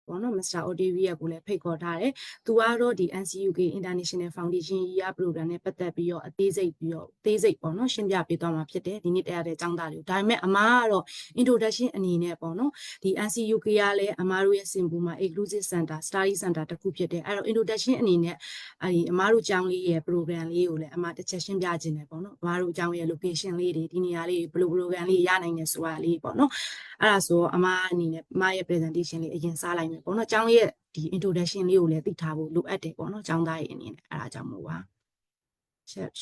ပေါ့နော် Mr. Odivia ကိုလည်းဖိတ်ခေါ်ထားတယ်သူကတော့ဒီ NCUK International Foundation Year Program နဲ့ပတ်သက်ပြီးတော့အသေးစိတ်ပေါ့နော်ရှင်းပြပေးသွားမှာဖြစ်တယ်ဒီနေ့တက်ရတဲ့ကျောင်းသားတွေကိုဒါပေမဲ့အမားကတော့ introduction အနေနဲ့ပေါ့နော်ဒီ NCUK ကလည်းအမားတို့ရဲ့စင်ပူမှာ Inclusive Center Study Center တစ်ခုဖြစ်တယ်အဲ့တော့ introduction အနေနဲ့အမားတို့ကျောင်းလေးရဲ့ program လေးကိုလည်းအမားတစ်ချက်ရှင်းပြခြင်းတယ်ပေါ့နော်အမားတို့ကျောင်းရဲ့ location လေးတွေဒီနေရာလေးဘယ်လို program လေးရနိုင်တယ်ဆိုတာလေးပေါ့နော်အဲ့ဒါဆိုအမားအနေနဲ့အမားရဲ့ presentation လေးအရင်စားလိုက်မယ်ပေါ့နော်ကျောင်းရဲ့ဒီ introduction လေးကိုလည်းသိထားဖို့လိုအပ်တယ်ပေါ့နော်ကျောင်းသားရဲ့အနေနဲ့အဲ့ဒါကြောင့်မို့ပါ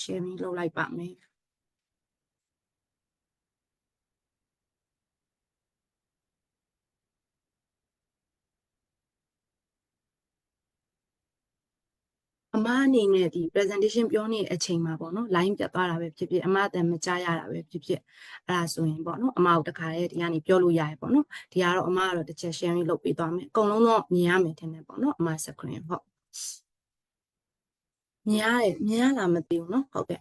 sharing လုပ်လိုက်ပါမယ်အမအနေနဲ့ဒီ presentation ပြောနေတဲ့အချိန်မှာပေါ့နော် line ပြတ်သွားတာပဲဖြစ်ဖြစ်အမအတန်မကြားရတာပဲဖြစ်ဖြစ်အဲ့ဒါဆိုရင်ပေါ့နော်အမတို့တခါလေးဒီကနေပြောလို့ရတယ်ပေါ့နော်ဒီကတော့အမကတော့တစ်ချက် sharing လုပ်ပေးသွားမယ်အကုန်လုံးတော့မြင်ရမယ်ထင်တယ်ပေါ့နော်အမ screen ဟုတ်မြင်ရလားမသိဘူးနော်ဟုတ်ကဲ့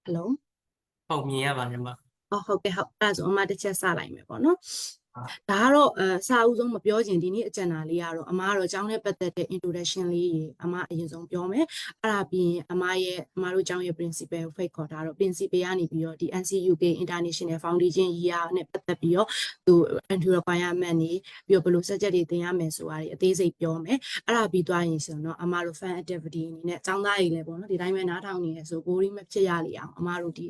hello ဟုတ်မြင်ရပါတယ်မဟုတ်ကဲ့ဟုတ်အဲ့ဒါဆိုအမတစ်ချက်စလိုက်မယ်ပေါ့နော်ဒါကတော့စာအုပ်ဆုံးမပြောချင်ဒီနေ့အကြံဉာဏ်လေးကတော့အမကတော့ကျောင်းနဲ့ပတ်သက်တဲ့ introduction လေးရေအမအရင်ဆုံးပြောမယ်အဲ့ဒါပြီးရင်အမတို့ကျောင်းရဲ့ principal ကိုဖိတ်ခေါ်ထားတော့ principal ကနေပြီးတော့ဒီ NCUK International Foundation Year နဲ့ပတ်သက်ပြီးတော့သူ entry requirement နေပြီးတော့ဘယ်လို subject တွေသင်ရမယ်ဆိုတာတွေအသေးစိတ်ပြောမယ်အဲ့ဒါပြီးသွားရင်ဆိုတော့အမတို့ fan activity အနေနဲ့ကျောင်းသားတွေလည်းပေါ့နော်ဒီတိုင်းပဲနားထောင်နေရဆို boring မဖြစ်ရလေအောင်အမတို့ဒီ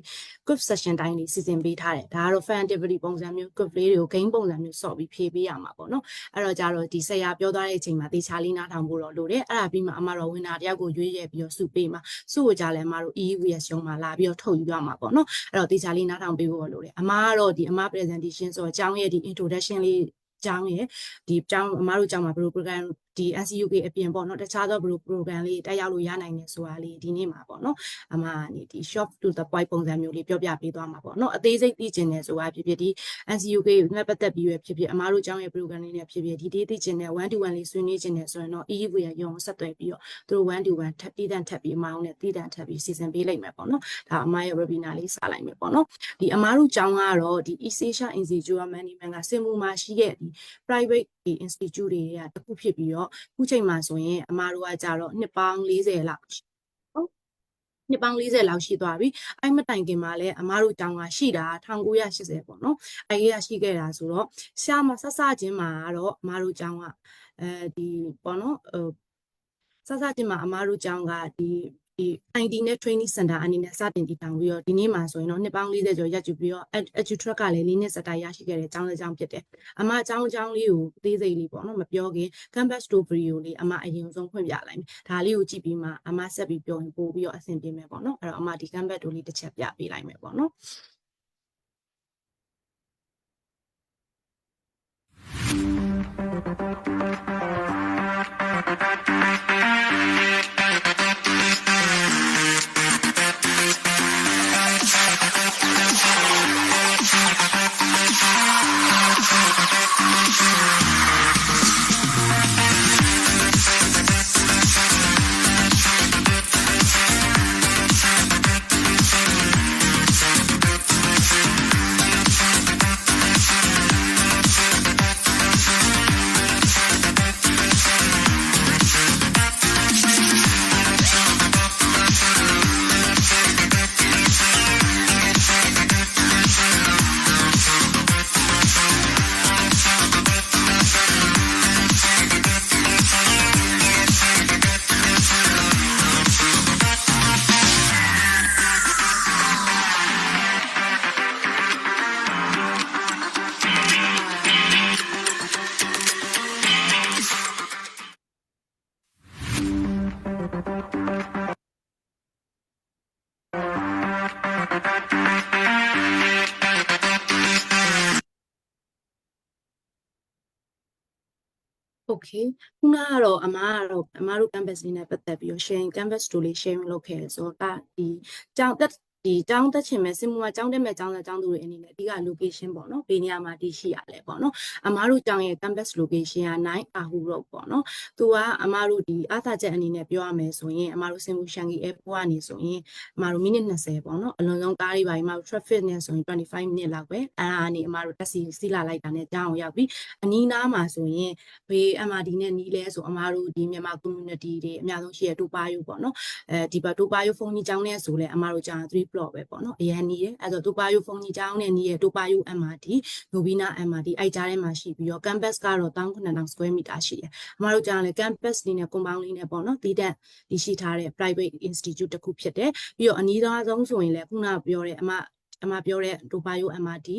quiz session တိုင်းလေးစီစဉ်ပေးထားတယ်ဒါကတော့ fan activity ပုံစံမျိုး quiz လေးတွေကို game ပုံစံမျိုးဆော့ပြီးဖြေပေးရမှာပေါ့နော်အဲ့တော့ကြတော့ဒီဆရာပြောသွားတဲ့အချိန်မှာတေချာလေးနားထောင်ဖို့တော့လိုတယ်အဲ့ဒါပြီးမှအမတော့ဝင်နာတယောက်ကိုရွေးရပြီးတော့စုပေးမှာစုကိုကြလဲအမတို့ EAIM ရုံးမှာလာပြီးတော့ထုတ်ယူရမှာပေါ့နော်အဲ့တော့တေချာလေးနားထောင်ပေးဖို့လိုတယ်အမကတော့ဒီအမ presentation ဆိုတော့အကြောင်းရဲ့ဒီ introduction လေးကျောင်းရဲ့ဒီကျောင်းအမတို့ကျောင်းမှာဘယ်လို program ဒီ NCUK အပြင်ပေါ့နော်တခြားသောဘယ်လို program လေးတက်ရောက်လို့ရနိုင်တယ်ဆိုတာလေးဒီနေ့မှာပေါ့နော်အမကနေဒီ short to the point ပုံစံမျိုးလေးပြောပြပေးသွားမှာပေါ့နော်အသေးစိတ်သိချင်တယ်ဆိုတာဖြစ်ဖြစ်ဒီ NCUK နဲ့ပတ်သက်ပြီးရဖြစ်ဖြစ်အမတို့ကျောင်းရဲ့ program လေးနဲ့ဖြစ်ဖြစ်ဒီသိချင်တယ်1 to 1လေးဆွေးနွေးချင်တယ်ဆိုရင်တော့ EAIM ရဲ့ရုံကိုဆက်သွယ်ပြီးတော့သူတို့1 to 1ထပ်ပြီးထပ်ပြီးအမအောင်နဲ့တည်တံ့ထပ်ပြီးစီစဉ်ပေးလိုက်မယ်ပေါ့နော်ဒါအမရဲ့ webinar လေးစလိုက်မယ်ပေါ့နော်ဒီအမတို့ကျောင်းကတော့ဒီ East Asia Institute of Management ကစင်မူမှာရှိတဲ့ဒီ private institute တွေကတခုဖြစ်ပြီးတော့ခုချိန်မှာဆိုရင်အမတို့ကကြတော့နှစ်ပေါင်း40လောက်နှစ်ပေါင်း40လောက်ရှိသွားပြီအဲ့မတိုင်ခင်မှာလည်းအမတို့ကျောင်းကရှိတာ1980ပေါ့နော်အဲ့ဒီကရှိခဲ့တာဆိုတော့ရှားမဆဆချင်းမှာတော့အမတို့ကျောင်းကဒီပေါ့နော်ဆဆချင်းမှာအမတို့ကျောင်းကဒီ IT နဲ့ training center အနေနဲ့စတင်တည်ထောင်ပြီးတော့ဒီနေ့မှာဆိုရင်တော့နှစ်ပေါင်း40ကျော်ရပ်ယူပြီးတော့ EduTrack ကလည်း၄နှစ်စတိုင်ရရှိခဲ့တဲ့ကျောင်းတစ်ကျောင်းဖြစ်တယ်အမကျောင်းလေးကိုသေးစိတ်လေးပေါ့နော်မပြောခင် campus story ကိုလေးအမအရင်ဆုံးဖွင့်ပြလိုက်မယ်ဒါလေးကိုကြည့်ပြီးမှအမဆက်ပြီးပြောရင်ပို့ပြီးတော့အဆင်ပြေမယ်ပေါ့နော်အဲ့တော့အမဒီ campus တို့လေးတစ်ချက်ပြပေးလိုက်မယ်ပေါ့နော်โอเคခုနကတော့အမတို့ campus လေးနဲ့ပတ်သက်ပြီးတော့ sharing campus တို့လေး sharing လုပ်ခဲ့ဆိုတော့ဒီကျောင်း ဒီကျောင်းတက်ချင်မဲ့စင်မူမှာကျောင်းတက်မဲ့ကျောင်းသားကျောင်းသူတွေအနေနဲ့အဓိက location ပေါ့နော်ဘေးနေရာမှာတည်ရှိရလဲပေါ့နော်အမားတို့ကျောင်းရဲ့ campus location က9 Ahu Road ပေါ့နော်သူကအမားတို့ဒီအားသာချက်အနေနဲ့ပြောရမယ်ဆိုရင်အမားတို့စင်မူရှန်ကီ airport ကနေဆိုရင်အမားတို့မိနစ်20ပေါ့နော်အလွန်ဆုံးကားတွေပါအမားတို့ traffic နဲ့ဆိုရင်25 minute လောက်ပဲအဲ့ဒါကနေအမားတို့တက်စီလာလိုက်တာနဲ့ကျောင်းအောင်ရောက်ပြီးအနီးနားမှာဆိုရင်ဘေး MRD နဲ့နီးလဲဆိုအမားတို့ဒီမြန်မာ community တွေအများဆုံးရှိရတူပါယူပေါ့နော်ဒီဘက်တူပါယူဖုန်းကြီးကျောင်းနဲ့ဆိုလဲအမားတို့ကျောင်း3 block ပဲပေါ့နော်အရန်နီးတယ်အဲ့တော့တူပါယူဖုန်းကြီးကျောင်းနဲ့နီးရတူပါယူ MRD နိုဘီနာ MRD အဲ့ကြားထဲမှာရှိပြီးတော့ campus ကတော့1,900 square meter ရှိတယ်အမားတို့ကျောင်းလည်း campus လေးနဲ့ compound လေးနဲ့ပေါ့နော်တည်တဲ့ဒီရှိထားတဲ့ private institute တစ်ခုဖြစ်တယ်ပြီးတော့အနီးသားဆုံးဆိုရင်လည်းခုနပြောတဲ့အမပြောတဲ့ဒိုပါယို MRD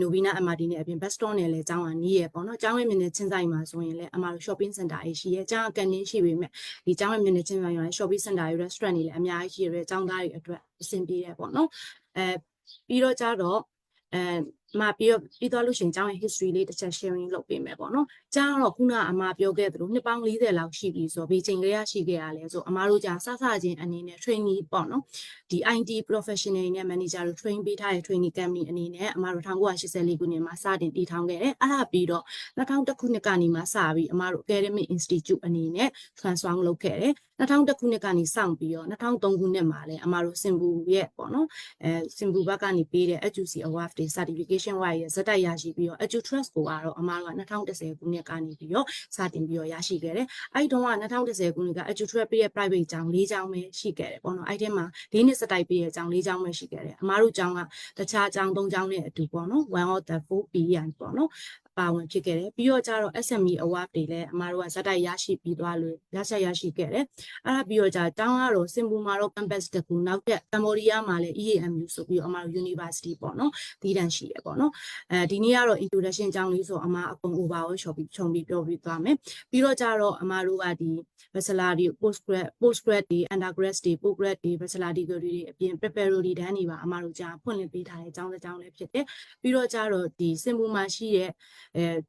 နိုဗီနာ MRD နဲ့အပြင် bus stop နဲ့လည်းကျောင်းကနီးရပေါ့နော်ကျောင်းရဲ့မျက်နှာချင်းဆိုင်မှာဆိုရင်လည်းအမတို့ shopping center ကြီးရှိရဲကျောင်းကကန်တင်းရှိပေမဲ့ဒီကျောင်းရဲ့မျက်နှာချင်းဆိုင်မှာ shopping center ကြီး restaurant တွေလည်းအများကြီးရှိရဲကျောင်းသားတွေအတွက်အဆင်ပြေတယ်ပေါ့နော်ပြီးတော့ကြတော့ပြီးသွားလို့ရှိရင်ကျောင်းရဲ့ history လေးတစ်ချက် sharing လုပ်ပေးမယ်ပေါ့နော်ကျောင်းတော့ခုနအမပြောခဲ့သလိုနှစ်ပေါင်း40လောက်ရှိပြီဆိုတော့ဘေးချိန်ကလေးရရှိခဲ့ရလဲဆိုအမတို့ကြာစချင်းအနေနဲ့ training ပေါ့နော်ဒီ IT professional နဲ့ manager တို့ train ပေးထားတဲ့ training company အနေနဲ့အမတို့1984ခုနှစ်မှာစတင်တည်ထောင်ခဲ့တယ်အဲ့ဒါပြီးတော့2001ခုနှစ်ကနေမှစပြီးအမတို့ academic institute အနေနဲ့ transform လုပ်ခဲ့တယ်2001ခုနှစ်ကနေစောင့်ပြီးတော့2003ခုနှစ်မှာလည်းအမတို့စင်ဘူရဲ့ပေါ့နော်စင်ဘူဘက်ကနေပေးတဲ့ HUC award တွေ certification wise ရဲ့ဇက်တိုက်ရရှိပြီးတော့ HUTrust ကိုကတော့အမတို့က2010ခုနှစ်ကနေပြီးတော့စတင်ပြီးတော့ရရှိခဲ့တယ်အဲ့တုန်းက2010ခုနှစ်က HUTrust ပေးတဲ့ private ကျောင်း၄ကျောင်းပဲရှိခဲ့တယ်ပေါ့နော်အဲ့ထဲမှာ၄နှစ်စတိုက်ပေးတဲ့ကျောင်း၄ကျောင်းပဲရှိခဲ့တယ်အမတို့ကျောင်းကတခြားကျောင်း၃ကျောင်းနဲ့အတူပေါ့နော်1 of the 4 PM ပေါ့နော်ပါဝင်ဖြစ်ခဲ့တယ်ပြီးတော့ကျတော့ SME award တွေလည်းအမတို့ကဇက်တိုက်ရရှိပြီးသွားလို့ရရှိခဲ့တယ်အဲ့ဒါပြီးတော့ကျောင်းကတော့စင်ဘူမှာတော့ campus တစ်ခုနောက်ထပ်ကမ္ဘောဒီးယားမှာလည်း EAMU ဆိုပြီးတော့အမတို့ university ပေါ့နော်တည်တံ့ရှိရပေါ့နော်ဒီနေ့ကတော့ introduction ကျောင်းလေးဆိုအမအကုန် overall ခြုံပြီးပြောပြီးသွားမယ်ပြီးတော့ကျတော့အမတို့ကဒီ bachelor တွေ postgrad တွေ undergrad တွေ postgrad တွေ bachelor degree တွေအပြင် preparatory တန်းတွေပါအမတို့ကြာဖွင့်လှစ်ပေးထားတဲ့ကျောင်းတစ်ကျောင်းလေးဖြစ်တယ်ပြီးတော့ကျတော့ဒီစင်ဘူမှာရှိတဲ့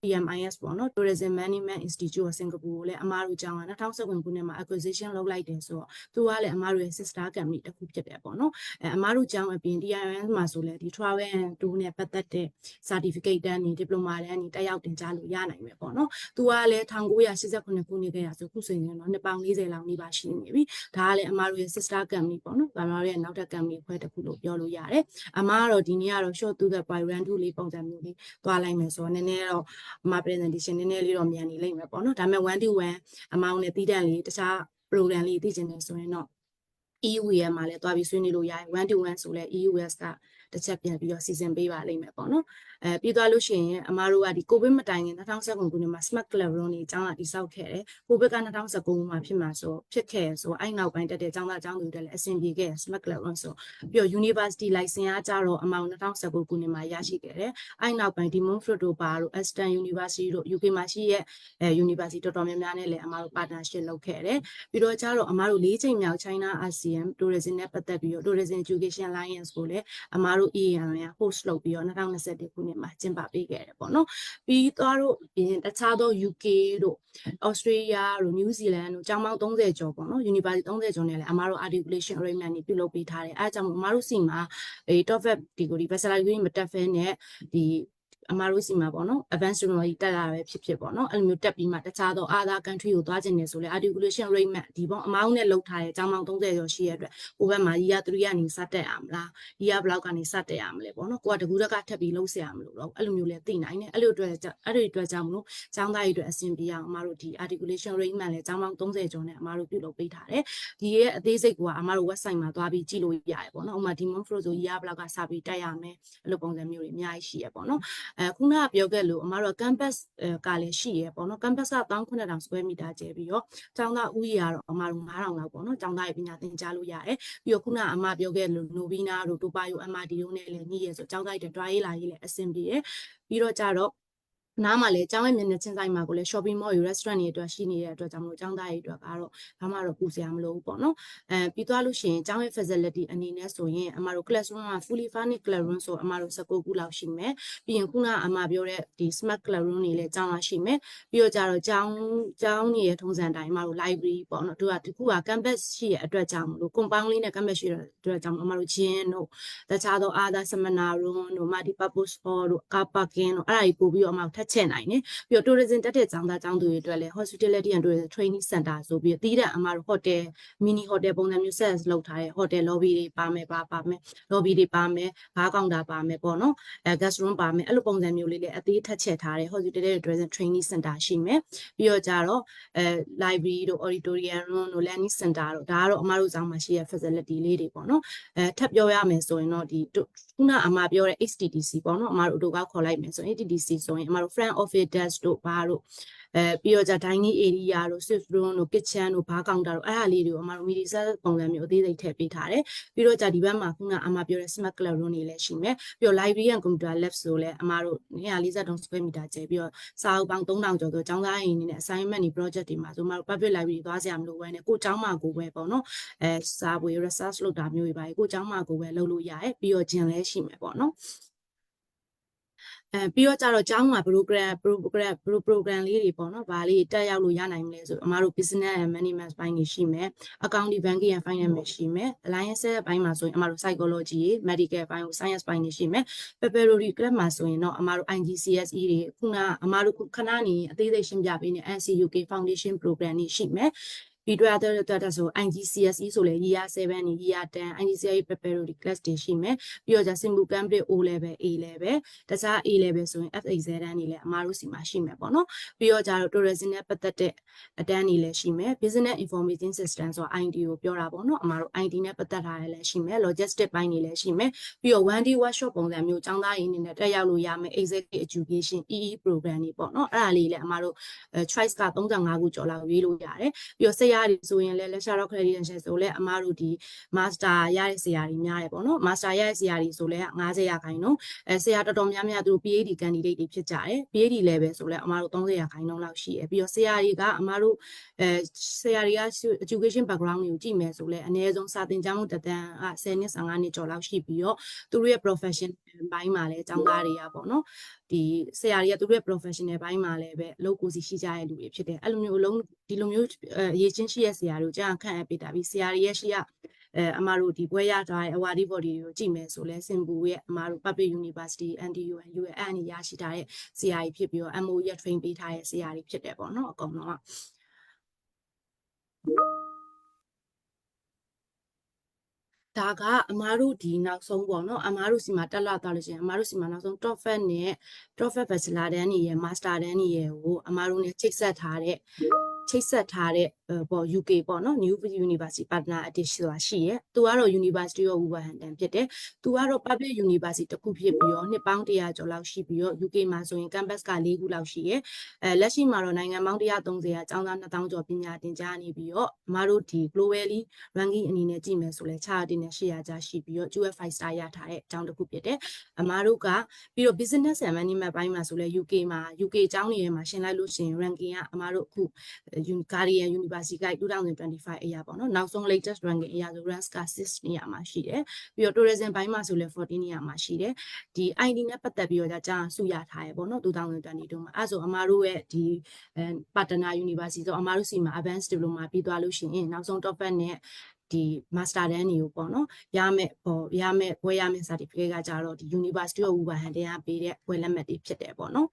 TMIS ပေါ့နော် Tourism Management Institute of Singapore ကိုလည်းအမတို့ကျောင်းက2019ခုနှစ်မှာ acquisition လုပ်လိုက်တယ်ဆိုတော့သူကလည်းအမတို့ရဲ့ sister company တစ်ခုဖြစ်တယ်ပေါ့နော်အမတို့ကျောင်းအပြင် TMIS မှာဆိုလည်းဒီ travel and tour နဲ့ပတ်သက်တဲ့ certificate တန်းတွေ diploma တန်းတွေတက်ရောက်တင်ကြားလို့ရနိုင်မယ်ပေါ့နော်သူကလည်း1989ခုနှစ်ကရဆိုခုဆိုရင်တော့နှစ်ပေါင်း40လောက်နေပါရှိနေပြီဒါကလည်းအမတို့ရဲ့ sister company ပေါ့နော်အမတို့ရဲ့နောက်ထပ် company ခွဲတစ်ခုလို့ပြောလို့ရတယ်အမကတော့ဒီနေ့ကတော့ short to the point run to လေးပုံစံမျိုးလေးသွားလိုက်မယ်ဆိုတော့နည်းနည်းတော့အမ presentation နည်းနည်းလေးတော့မြန်နေလိမ့်မယ်ပေါ့နော်ဒါပေမဲ့1 to 1အမောင်းနဲ့တည်တံ့လေးတခြား program လေးသိချင်တယ်ဆိုရင်တော့ EUS မှာလည်းတွားပြီးဆွေးနွေးလို့ရတယ်1 to 1ဆိုလဲ EUS ကတစ်ချက်ပြန်ပြီးတော့စီစဉ်ပေးပါလိမ့်မယ်ပေါ့နော်ပြီးသွားလို့ရှိရင်အမားတို့ကဒီကိုဗစ်မတိုင်ခင်2019ခုနှစ်မှာ smart classroom တွေအကြောင်းအတိစောက်ခဲ့တယ်ကိုဗစ်က2019မှာဖြစ်ခဲ့ဆိုအဲ့နောက်ပိုင်းတက်တဲ့ကျောင်းသားကျောင်းသူတွေလည်းအဆင်ပြေခဲ့ smart classroom ဆိုပြီးတော့ university license ကကြတော့အမောင်2019ခုနှစ်မှာရရှိခဲ့တယ်အဲ့နောက်ပိုင်းဒီ Montfort တို့ပါတို့ Aston University တို့ UK မှာရှိရဲ့university တော်တော်များများနဲ့လည်းအမားတို့ partnership လုပ်ခဲ့တယ်ပြီးတော့ကြတော့အမားတို့၄ချိန်မြောက် China ASEAN tourism နဲ့ပတ်သက်ပြီးတော့ tourism education alliance ကိုလည်းအမားတို့ EAIM က host လုပ်ပြီးတော့2021ခုနှစ်မှာကျင်းပပေးခဲ့တယ်ပေါ့နော်ပြီးသွားတော့တခြားသော UK တို့ Australia တို့ New Zealand တို့ကျောင်းပေါင်း30ကျော်ပေါ့နော် University 30ကျော်နဲ့လည်းအမားတို့ articulation arrangement တွေပြုလုပ်ပေးထားတယ်အဲအကြောင်းအမားတို့စီမှာtop up degree bachelor degree မတက်ဖဲနဲ့ဒီအမားတို့စီမှာပေါ့နော် advanced technology တက်လာပဲဖြစ်ပေါ့နော်အဲ့လိုမျိုးတက်ပြီးမှတခြားသော other country ကိုသွားကျင်နေဆိုလဲ articulation arrangement ဒီပေါ့အမောင်းနဲ့လောက်ထားတဲ့ကျောင်းပေါင်း30ကျော်ရှိရတဲ့အတွက်ဟိုဘက်မှာ year 3ကနေစတက်ရမလား year ဘလောက်ကနေစတက်ရမလဲပေါ့နော်ကိုကတကူတက်ကထပ်ပြီးလုံးဆရာမလို့တော့အဲ့လိုမျိုးလဲသိနိုင်တယ်အဲ့လိုအတွက်ကြောင့်မလို့ကျောင်းသားတွေအတွက်အဆင်ပြေအောင်အမားတို့ဒီ articulation arrangement လဲကျောင်းပေါင်း30ကျော်နဲ့အမားတို့ပြုလုပ်ပေးထားတယ်ဒီရဲ့အသေးစိတ်ကအမားတို့ website မှာသွားပြီးကြည့်လို့ရတယ်ပေါ့နော်ဥပမာဒီ Montfort ဆို year ဘလောက်ကစပြီးတက်ရမယ်အဲ့လိုပုံစံမျိုးတွေအများကြီးရှိရပေါ့နော်ခုနကပြောခဲ့လို့အမားတို့ campus ကလည်းရှိရပေါ့နော် campus က1,900 square meter ကျယ်ပြီးတော့ကျောင်းသားဦးရေကတော့အမားတို့9,000လောက်ပေါ့နော်ကျောင်းသားတွေပညာသင်ကြားလို့ရတယ်ပြီးတော့ခုနကအမပြောခဲ့လို့နိုဗီနာတို့တိုပါယို MRD တို့နဲ့လည်းညီရဆိုကျောင်းသားတွေတွားရေးလာရေးလည်းအဆင်ပြေတယ်ပြီးတော့ကြတော့ နားမှာလည်းကျောင်းရဲ့မျက်နှာချင်းဆိုင်မှာကိုလည်း shopping mall တွေ restaurant တွေအတွက်ရှိနေတဲ့အတွက်ကြောင့်မလို့ကျောင်းသားတွေအတွက်ကတော့ဘာမှတော့ပူစရာမလိုဘူးပေါ့နော်ပြီးသွားလို့ရှိရင်ကျောင်းရဲ့ facility အနေနဲ့ဆိုရင်အမတို့ classroom က fully furnished classroom ဆိုအမတို့19ခုလောက်ရှိမယ်ပြီးရင်ခုနအမပြောတဲ့ဒီ smart classroom တွေလည်းကျောင်းလာရှိမယ်ပြီးတော့ကြတော့ကျောင်းရဲ့ထုံးစံတိုင်းအမတို့ library ပေါ့နော်သူကခုက campus ရှိရဲ့အတွက်ကြောင့်မလို့ compound လေးနဲ့ campus ရှိတဲ့အတွက်ကြောင့်အမတို့ gym တို့တခြားသော other seminar room တို့ multi purpose hall တို့ car parking တို့အဲ့ဒါတွေပို့ပြီးတော့အမတို့ထပ်ချဲ့နိုင်တယ်ပြီးတော့ tourism တက်တဲ့ကျောင်းသားကျောင်းသူတွေအတွက်လည်း hospitality and tourism training center ဆိုပြီးတည်တဲ့အမတို့ hotel mini hotel ပုံစံမျိုး set လုပ်ထားတဲ့ hotel lobby တွေပါမယ် lobby တွေပါမယ်ဘားကောင်တာပါမယ်ပေါ့နော် guest room ပါမယ်အဲ့လိုပုံစံမျိုးလေးလည်းအသေးထပ်ချဲ့ထားတဲ့ hospitality and tourism training center ရှိမယ်ပြီးတော့ကြတော့library တို့ auditorium room တို့ learning center တို့ဒါကတော့အမတို့ကျောင်းမှာရှိတဲ့ facility လေးတွေပေါ့နော်ထပ်ပြောရမယ်ဆိုရင်တော့ဒီခုနအမပြောတဲ့ HTTC ပေါ့နော်အမတို့တို့ကခေါ်လိုက်မယ်ဆိုရင် HTTC ဆိုရင်အမတို့ front office desk တို့ဘာတို့ပြီးတော့dining area တို့ swift room တို့ kitchen တို့ဘားကောင်တာတို့အဲ့ဒါလေးတွေကိုအမတို့ media set ပုံစံမျိုးအသေးစိတ်ထည့်ပေးထားတယ်ပြီးတော့ဒီဘက်မှာခုနအမပြောတဲ့ smart classroom တွေလည်းရှိမယ်ပြီးတော့ library and computer lab ဆိုလည်းအမတို့243 square meter ကျယ်ပြီးတော့စာအုပ်ပေါင်း3000ကျော်ဆိုကျောင်းသားအိမ်နေနဲ့ assignment တွေ project တွေမှာဆိုအမတို့ public library သွားစရာမလိုဘဲနဲ့ကိုကျောင်းမှာကိုပဲပေါ့နော်စာပွေ research လုပ်တာမျိုးတွေပါကိုကျောင်းမှာကိုပဲလုပ်လို့ရတယ်ပြီးတော့ gym လည်းရှိမယ်ပေါ့နော်ပြီးတော့ကြတော့ကျောင်းမှာ program လေးတွေပေါ့နော်ဗာလေးတက်ရောက်လို့ရနိုင်မလဲဆိုအမတို့ business and management ဘိုင်းတွေရှိမယ် accounting banking and finance တွေရှိမယ် alliance ဘိုင်းမှာဆိုရင်အမတို့ psychology တွေ medical ဘိုင်းကို science ဘိုင်းတွေရှိမယ် preparatory class မှာဆိုရင်တော့အမတို့ IGCSE တွေခုနအမတို့ခဏနေအသေးစိတ်ရှင်းပြပေးနေ NCUK foundation program တွေရှိမယ်ပြီးတော့ဆို IGCSE ဆိုလဲ year 7နေ year 10 IGCSE preparatory class တွေရှိမယ်ပြီးတော့simple cambridge O level A level တခြား A level ဆိုရင် FA ဇာတ်တန်းတွေလည်းအမားတို့စီမှာရှိမယ်ပေါ့နော်ပြီးတော့ကြတော့ tourism နဲ့ပတ်သက်တဲ့အတန်းတွေလည်းရှိမယ် business information system ဆိုတော့ IT ကိုပြောတာပေါ့နော်အမားတို့ IT နဲ့ပတ်သက်တာလည်းရှိမယ် logistic ဘိုင်းတွေလည်းရှိမယ်ပြီးတော့ 1D workshop ပုံစံမျိုးကျောင်းသားရင်းနေနဲ့တက်ရောက်လို့ရမယ် executive education EE program တွေပေါ့နော်အဲ့ဒါလေးလည်းအမားတို့choice က35ခုကျော်လောက်ရွေးလို့ရတယ်ပြီးတော့ဆရာတွေဆိုရင်လည်း lecturer credential ဆိုလည်းအမားတို့ဒီ master ရတဲ့ဆရာတွေများတယ်ပေါ့နော် master ရတဲ့ဆရာတွေဆိုလည်း50ရာခိုင်နှုန်းဆရာတော်တော်များများသူတို့ PhD candidate တွေဖြစ်ကြတယ် PhD level ဆိုလည်းအမားတို့30ရာခိုင်နှုန်းလောက်ရှိတယ်ပြီးတော့ဆရာတွေကအမားတို့ဆရာတွေက education background တွေကိုကြည့်မယ်ဆိုလည်းအနည်းဆုံးစာသင်ကြားမှုတက်တန်း10နှစ်15နှစ်ကျော်လောက်ရှိပြီးတော့သူတို့ရဲ့ profession ဘိုင်းမှာလည်းကျောင်းသားတွေကပေါ့နော်ဒီဆရာတွေကသူတို့ရဲ့ professional ဘိုင်းမှာလည်းပဲအလုပ်ကိုစီရှိကြတဲ့လူတွေဖြစ်တယ်အဲ့လိုမျိုးဒီလိုမျိုးအရေးချင်းရှိတဲ့ဆရာတို့ကြာခန့်အပ်ပေးတာပြီးဆရာတွေရဲ့ရှိရအမတို့ဒီဘွဲရထားတဲ့ awardee body တွေကိုကြည့်မယ်ဆိုလဲစင်ပူရဲ့အမတို့ public university NTU and UAN ရရှိထားတဲ့ဆရာကြီးဖြစ်ပြီးတော့ MOE ရ train ပေးထားတဲ့ဆရာကြီးဖြစ်တယ်ပေါ့နော်အကုန်လုံးကဒါကအမားတို့ဒီနောက်ဆုံးပေါ့နော်အမားတို့စီမှာတက်လာသွားလို့ရှိရင်အမားတို့စီမှာနောက်ဆုံး TOEFL နဲ့ TOEFL Bachelor တန်းတွေရဲ့ Master တန်းတွေရဲ့ကိုအမားတို့ ਨੇ ချိတ်ဆက်ထားတဲ့ပေါ့ UK ပေါ့နော် New University Partner Edition ဆိုတာရှိရဲ့သူကတော့ University of Wolverhampton ဖြစ်တယ်သူကတော့ Public University တစ်ခုဖြစ်ပြီးတော့နှစ်ပေါင်း100ကျော်လောက်ရှိပြီးတော့ UK မှာဆိုရင် campus က4ခုလောက်ရှိရဲ့လက်ရှိမှာတော့နိုင်ငံပေါင်း130ကကျောင်းသား2000ကျော်ပညာသင်ကြားနေပြီးတော့အမားတို့ဒီ globally ranking အနေနဲ့ကြည့်မယ်ဆိုလဲ600နဲ့800ကျရှိပြီးတော့ QF 5 star ရထားတဲ့အကြောင်းတစ်ခုဖြစ်တယ်အမားတို့ကပြီးတော့ business and management ဘိုင်းမှာဆိုလဲ UK အကြောင်းတွေမှာရှင်းလိုက်လို့ရှိရင် ranking ကအမားတို့အခု Guardian University Guide 2025အရာပေါ့နော်နောက်ဆုံး latest ranking အရာဆို rank က6နေရာမှာရှိတယ်ပြီးတော့ tourism ဘိုင်းမှာဆိုလဲ14နေရာမှာရှိတယ်ဒီ ID နဲ့ပတ်သက်ပြီးတော့ကြာဆူရထားရပေါ့နော်2022မှာအဲ့ဆိုအမားတို့ရဲ့ဒီ partner university ဆိုအမားတို့စီမှာ advanced diploma ပြီးသွားလို့ရှိရင်နောက်ဆုံး TOEFL နဲ့ဒီ master တန်းတွေကိုပေါ့နော်ရမယ်ဘွဲရမယ် certificate ကကြတော့ဒီ University of Wolverhampton ကပေးတဲ့ဘွဲလက်မှတ်တွေဖြစ်တယ်ပေါ့နော်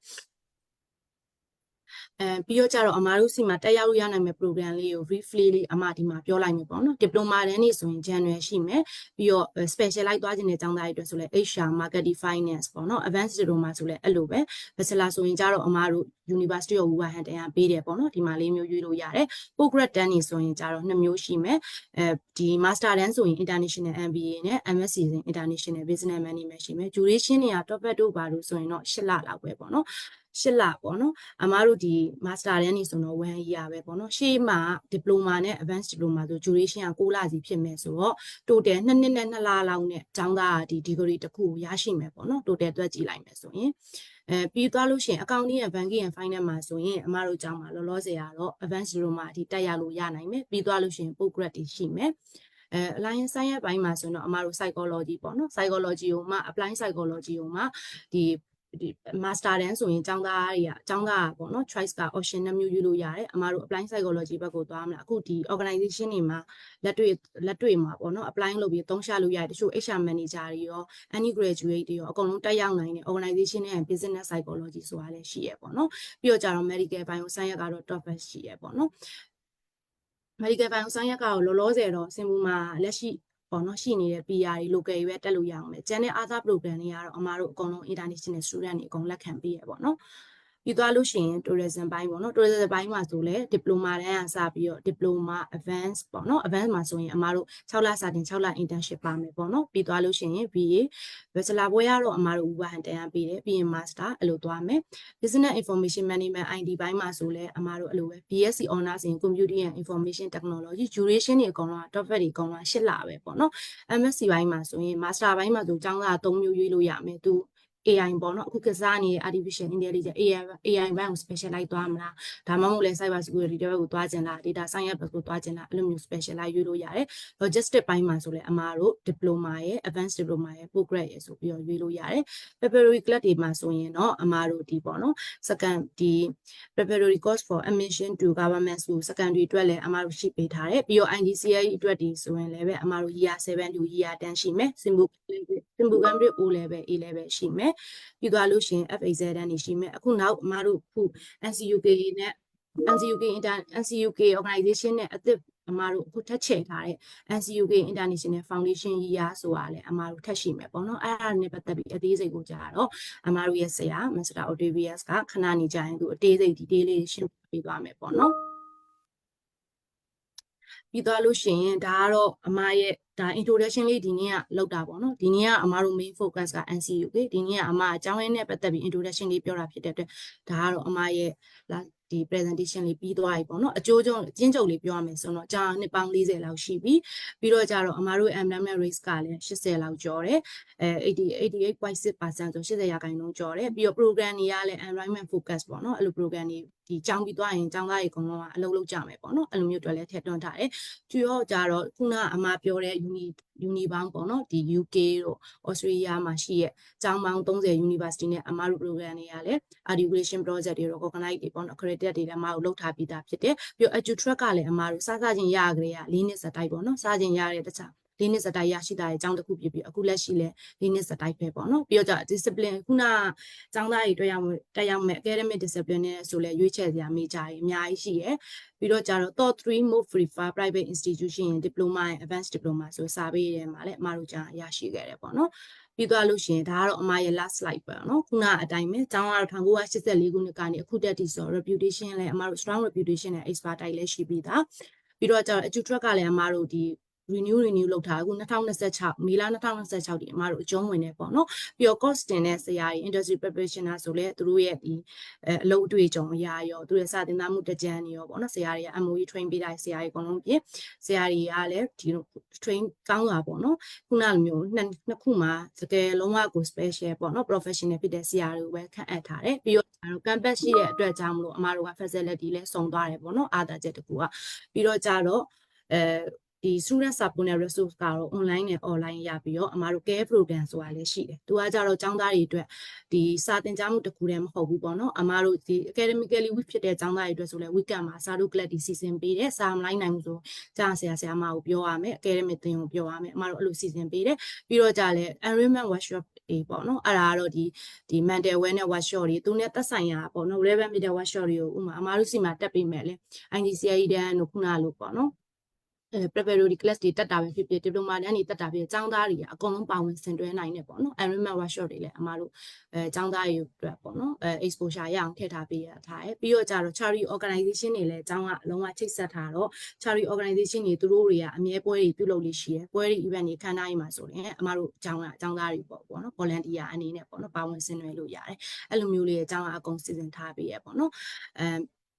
ပြီးတော့ကြတော့အမားတို့စီမှာတက်ရောက်ရနိုင်မယ့် program လေးကို briefly လေးအမဒီမှာပြောလိုက်မယ်ပေါ့နော် diploma တန်းနေဆိုရင် January ရှိမယ်ပြီးတော့ specialize သွားခြင်းတဲ့ကျောင်းသားတွေအတွက်ဆိုလဲ HR marketing finance ပေါ့နော် advanced diploma ဆိုလဲအဲ့လိုပဲ bachelor ဆိုရင်ကြတော့အမားတို့ University of Wolverhampton ကပေးတယ်ပေါ့နော်ဒီမှာလေးမျိုးရွေးလို့ရတယ် postgrad တန်းနေဆိုရင်ကြတော့2မျိုးရှိမယ်ဒီ master တန်းဆိုရင် international MBA နဲ့ MSc ဆိုရင် international business management ရှိမယ် duration တွေက TOEFL တို့ပါလို့ဆိုရင်တော့8လလောက်ပဲပေါ့နော်8လပေါ့နော်အမားတို့ဒီ master တန်းနေဆိုတော့1 year ပဲပေါ့နော်ရှေ့မှာ diploma နဲ့ advanced diploma ဆို duration က6လစီဖြစ်မယ်ဆိုတော့ total 2နှစ်နဲ့2လလောက်နဲ့ကျောင်းသားဒီ degree တစ်ခုရရှိမယ်ပေါ့နော် total တွက်ကြည့်လိုက်မယ်ဆိုရင် ပြီးသွားလို့ရှိရင် accounting and banking and finance မှာဆိုရင်အမတို့ကျောင်းမှာလောလောဆယ်ကတော့ advanced diploma အထိတက်ရလို့ရနိုင်မယ်ပြီးသွားလို့ရှိရင် post grad တွေရှိမယ်alliance science ဘိုင်းမှာဆိုတော့အမတို့ psychology ပေါ့နော် psychology ကိုမှ apply psychology ကိုမှဒီ master တန်းဆိုရင်ကျောင်းသားပေါ့နော် choice က option နှမျိုးယူလို့ရတယ်အမတို့ apply psychology ဘက်ကိုသွားမလားအခုဒီ organization တွေမှာလက်တွေ့မှာပေါ့နော် apply လုပ်ပြီးသုံးချလို့ရတယ်တချို့ HR manager တွေရော any graduate တွေရောအကုန်လုံးတက်ရောက်နိုင်တဲ့ organization နဲ့ business psychology ဆိုတာလည်းရှိရပေါ့နော်ပြီးတော့ကြတော့ medical bioscience ကတော့ top ရှိရပေါ့နော် medical bioscience ကတော့လောလောဆယ်တော့စင်ပူမှာလက်ရှိပေါ့နော်ရှိနေတဲ့ PR တွေ local တွေပဲတက်လို့ရအောင်မယ်ကျန်တဲ့ other program တွေကတော့အမတို့အကုန်လုံး international student တွေအကုန်လက်ခံပေးရပေါ့နော်ပြီးသွားလို့ရှိရင် tourism ဘိုင်းပေါ့နော် tourism ဘိုင်းမှာဆိုလဲ diploma တန်းကစပြီးတော့ diploma advance ပေါ့နော် advance မှာဆိုရင်အမတို့6လစာတင်6လ internship ပါမယ်ပေါ့နော်ပြီးသွားလို့ရှိရင် BA bachelor ဘွဲရတော့အမတို့ဥပဟန်တန်းပေးတယ်ပြီးရင် master အဲ့လိုသွားမယ် business information management ID ဘိုင်းမှာဆိုလဲအမတို့အဲ့လိုပဲ BSc honors in computing and information technology duration တွေအကုန်လုံး top တွေအကုန်လုံး8လပဲပေါ့နော် MSc ဘိုင်းမှာဆိုရင် master ဘိုင်းမှာဆိုကျောင်းသား3မျိုးရွေးလို့ရမယ်သူ AI ပေါ့နော်အခုကစားနေတဲ့ artificial intelligence AI ဘက်ကို specialize သွားမလားဒါမှမဟုတ်လဲ cyber security ဘက်ကိုသွားကျင်လား data science ဘက်ကိုသွားကျင်လားအဲ့လိုမျိုး specialize ရွေးလို့ရတယ် logistic ဘိုင်းမှာဆိုလဲအမားတို့ diploma ရဲ့ advanced diploma ရဲ့ post grad ရဲ့ဆိုပြီးတော့ရွေးလို့ရတယ် preparatory class တွေမှာဆိုရင်တော့အမားတို့ဒီပေါ့နော် second ဒီ preparatory course for admission to government school secondary အတွက်လည်းအမားတို့ရှိပေးထားတယ်ပြီးတော့ IDCAE အတွက်ဒီဆိုရင်လည်းပဲအမားတို့ year 7 to year 10ရှိမယ် simple cambridge O level A level ရှိမယ်ပြီးသွားလို့ရှိရင် FAZ တန်းနေရှိမယ်အခုနောက်အမတို့ခု NCUK နဲ့ NCUK organization နဲ့အသစ်အမတို့အခုထက်ချဲ့ထားတဲ့ NCUK International Foundation Year ဆိုတာလည်းအမတို့ထက်ရှိမယ်ပေါ့နော်အဲ့ဒါနဲ့ပတ်သက်ပြီးအသေးစိတ်ကိုကြာတော့အမတို့ရဲ့ဆရာ Mr. Otavius ကခဏနေကြရင်သူအသေးစိတ် detail လေးရှင်းပြသွားမယ်ပေါ့နော်ပြီးသွားလို့ရှိရင်ဒါကတော့အမရဲ့ဒါ introduction လေးဒီနေ့ကလောက်တာပေါ့နော်ဒီနေ့ကအမတို့ main focus က NCUK ဒီနေ့ကအမအကြောင်းရင်းနဲ့ပတ်သက်ပြီး introduction လေးပြောတာဖြစ်တဲ့အတွက်ဒါကတော့အမရဲ့ဒီ presentation လေးပြီးသွားပြီပေါ့နော်အကျိုးကျုံအချင်းချုပ်လေးပြောရမယ်ဆိုတော့ကြာနှစ်ပေါင်း40လောက်ရှိပြီပြီးတော့ကြတော့အမတို့ enrollment rate ကလည်း80လောက်ကျော်တယ်88.6% ဆို80ရာခိုင်နှုန်းကျော်တယ်ပြီးတော့ program တွေကလည်း enrollment focus ပေါ့နော်အဲ့လို program တွေဒီကျောင်းပြီးသွားရင်ကျောင်းသားတွေအကုန်လုံးကအလုပ်လုပ်ကြမယ်ပေါ့နော်အဲ့လိုမျိုးတွေလည်းထည့်သွင်းထားတယ်ပြီးတော့ကြတော့ခုနအမပြောတဲ့ uni ပေါင်းပေါ့နော်ဒီ UK တို့ Australia မှာရှိရဲ့ကျောင်းပေါင်း30 university နဲ့အမတို့ program တွေကလည်း education project တွေ recognize တွေပေါ့နော် accredited တွေလည်းအမတို့လုပ်ထားပြီးသားဖြစ်တယ်ပြီးတော့ EduTrack ကလည်းအမတို့စချင်းရကြတဲ့4နှစ်စတိုက်ပေါ့နော်စချင်းရတဲ့တခြား4နှစ်စတိုက်ရရှိတာရဲ့အကြောင်းတစ်ခုဖြစ်ပြီးအခုလက်ရှိလဲ4နှစ်စတိုက်ပဲပေါ့နော်ပြီးတော့ discipline ခုနကျောင်းသားတွေတက်ရောက်မဲ့ academic discipline နဲ့ဆိုလဲရွေးချယ်စရာမေးကြရအများကြီးရှိရယ်ပြီးတော့ကြတော့ top 3 most preferred private institution diploma and advanced diploma ဆိုစာပေးရဲမှာလဲအမတို့ကြာရရှိခဲ့တယ်ပေါ့နော်ပြီးသွားလို့ရှိရင်ဒါကတော့အမရဲ့ last slide ပဲเนาะခုနအတိုင်းပဲကျောင်းကတော့1984ခုနှစ်ကနေအခုတက်တည်ဆို reputation လဲအမတို့ strong reputation နဲ့ expert တိုက်လဲရှိပြီးသားပြီးတော့ကျတော့ EduTrack ကလည်းအမတို့ဒီrenew လုပ်ထားအခု2026မေလ2026ဒီအမတို့အကျုံးဝင်နေပေါ့နော်ပြီးတော့ cost တင်တဲ့ဆရာကြီး industry practitioner ဆိုလဲသူတို့ရဲ့ဒီအလုပ်အတွေ့အကြုံအရာရောသူတို့ရဲ့စာသင်သားမှုတကြံတွေရောပေါ့နော်ဆရာတွေက MOE train ပေးတဲ့ဆရာကြီးအကုန်လုံးပြင်ဆရာတွေကလည်းဒီ train ကောင်းတာပေါ့နော်ခုနလိုမျိုးနှစ်ခုမှာတကယ်လုံးဝကို special ပေါ့နော် professional ဖြစ်တဲ့ဆရာတွေကိုပဲခန့်အပ်ထားတယ်ပြီးတော့ campus ရှိတဲ့အတွက်ကြောင့်မလို့အမတို့က facility လဲစုံသွားတယ်ပေါ့နော်အားသာချက်တကူကပြီးတော့ကြတော့ဒီ student support နဲ့ resource ကတော့ online နဲ့ online ရပြီးတော့အမတို့ care program ဆိုတာလည်းရှိတယ်။သူကကြတော့ကျောင်းသားတွေအတွက်ဒီစာသင်ကြားမှုတစ်ခုတည်းမဟုတ်ဘူးပေါ့နော်။အမတို့ဒီ academically weak ဖြစ်တဲ့ကျောင်းသားတွေအတွက်ဆိုလည်း weekend မှာစာတို့ class ဒီစီစဉ်ပေးတယ်။စာမလိုက်နိုင်ဘူးဆိုကြားဆရာမကိုပြောရမယ်။ academic သင်ကိုပြောရမယ်။အမတို့အဲ့လိုစီစဉ်ပေးတယ်။ပြီးတော့ကြလည်း enrichment workshop တွေပေါ့နော်။အဲ့ဒါကတော့ဒီ mental wellness workshop တွေသူနဲ့သက်ဆိုင်ရာပေါ့နော် relevant ဖြစ်တဲ့ workshop တွေကိုဥမာအမတို့စီမှာတက်ပေးမယ်လေ။ IDCAE တန်းတို့ခုနလိုပေါ့နော်။ preparatory class တွေတက်တာပဲဖြစ်ဖြစ် diploma တန်းတွေတက်တာဖြစ်ကျောင်းသားတွေကအကုန်လုံးပါဝင်ဆင်တွဲနိုင်တယ်ပေါ့နော် enrichment workshop တွေလည်းအမတို့ကျောင်းသားတွေအတွက်ပေါ့နော်exposure ရအောင်ထည့်ထားပေးရထားတယ်ပြီးတော့ကြတော့ charity organization တွေလည်းကျောင်းကအလုံးဝချိတ်ဆက်ထားတော့ charity organization တွေသူတို့တွေကအမြဲပွဲတွေပြုလုပ်လို့ရှိရယ်ပွဲတွေ event တွေခန်းတိုင်းမှာဆိုရင်အမတို့ကျောင်းသားတွေပေါ့နော် volunteer အနေနဲ့ပေါ့နော်ပါဝင်ဆင်နွှဲလို့ရတယ်အဲ့လိုမျိုးလေးကျောင်းကအကုန်စီစဉ်ထားပေးရပေါ့နော်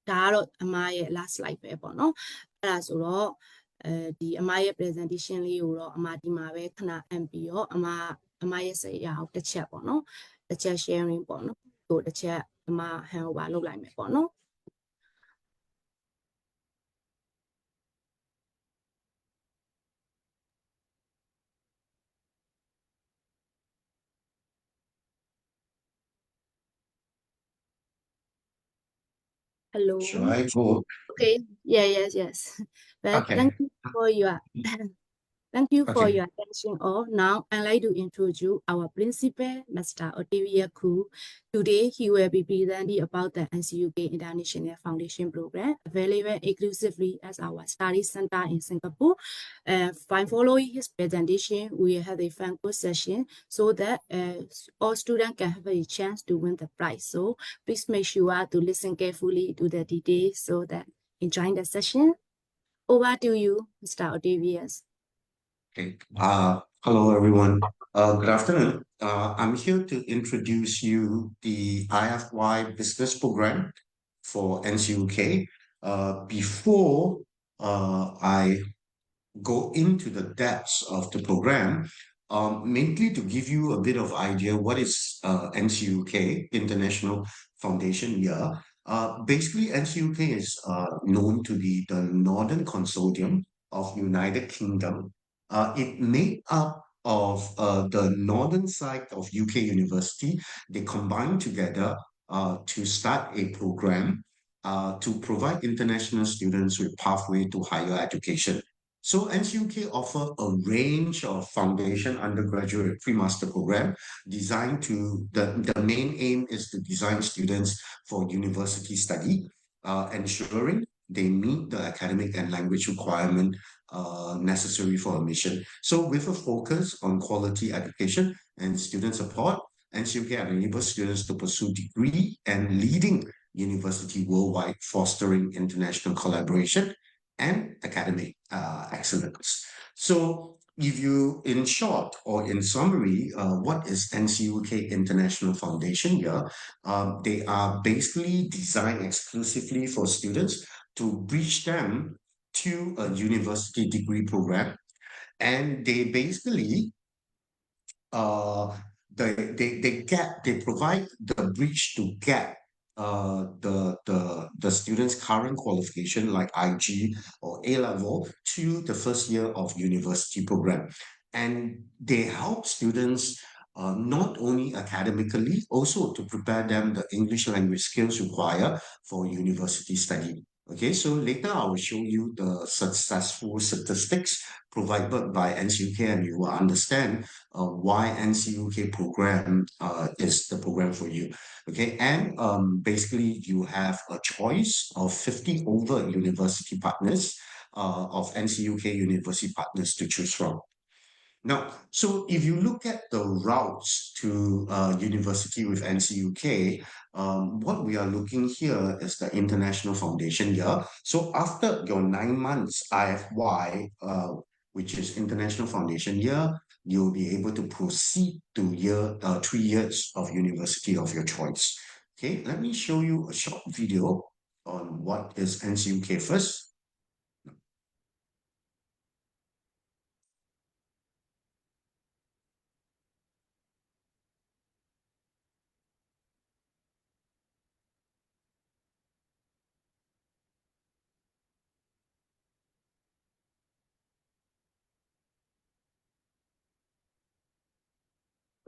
ဒါကတော့အမရဲ့ last slide ပဲပေါ့နော်အဲ့ဒါဆိုတော့ဒီအမရဲ့ presentation လေးကိုတော့အမဒီမှာပဲခဏအံ့ပြီးတော့အမရဲ့ဆရာကိုတစ်ချက်ပေါ့နော်တစ်ချက် sharing ပေါ့နော် ကိုတစ်ချက်အမ hand over လုပ်လိုက်မယ်ပေါ့နော် Hello. Shall I go? Okay. Yes. But Okay. thank you for your thank you for Okay. your attention all. Now I'd like to introduce our principal, Mr. Otavia Ku. Today he will be presenting about the NCUK International Foundation Program, available exclusively as our study center in Singapore. By following his presentation, we will have a fun quiz session so that all students can have a chance to win the prize. So please make sure to listen carefully to the details so that enjoy the session. Over to you, Mr. Otavius. Okay. Hello, everyone. Good afternoon. I'm here to introduce you the IFY business program for NCUK. Before I go into the depths of the program, mainly to give you a bit of idea what is NCUK, International Foundation Year. Basically, NCUK is known to be the Northern Consortium of United Kingdom. It made up of the northern side of UK University. They combined together to start a program to provide international students with pathway to higher education. So NCUK offer a range of foundation undergraduate pre-master program designed to, the main aim is to design students for university study, ensuring they meet the academic and language requirement necessary for admission. So with a focus on quality education and student support, NCUK enables students to pursue degree and leading university worldwide, fostering international collaboration and academic excellence. So if you, in short or in summary, what is NCUK International Foundation Year? They are basically designed exclusively for students to bridge them to a university degree program. And they basically uh, they provide the bridge to get the student's current qualification like IG or A level to the first year of university program, and they help students not only academically, also to prepare them the English language skills required for university study. Okay, so later I will show you the successful statistics provided by NCUK, and you will understand why NCUK program is the program for you. Okay, and basically you have a choice of 50 over university partners of NCUK university partners to choose from. Now, so if you look at the routes to university with NCUK, what we are looking here is the International Foundation Year. So after your 9 months IFY, which is International Foundation Year, you'll be able to proceed to 3 years of university of your choice. Okay, let me show you a short video on what is NCUK first.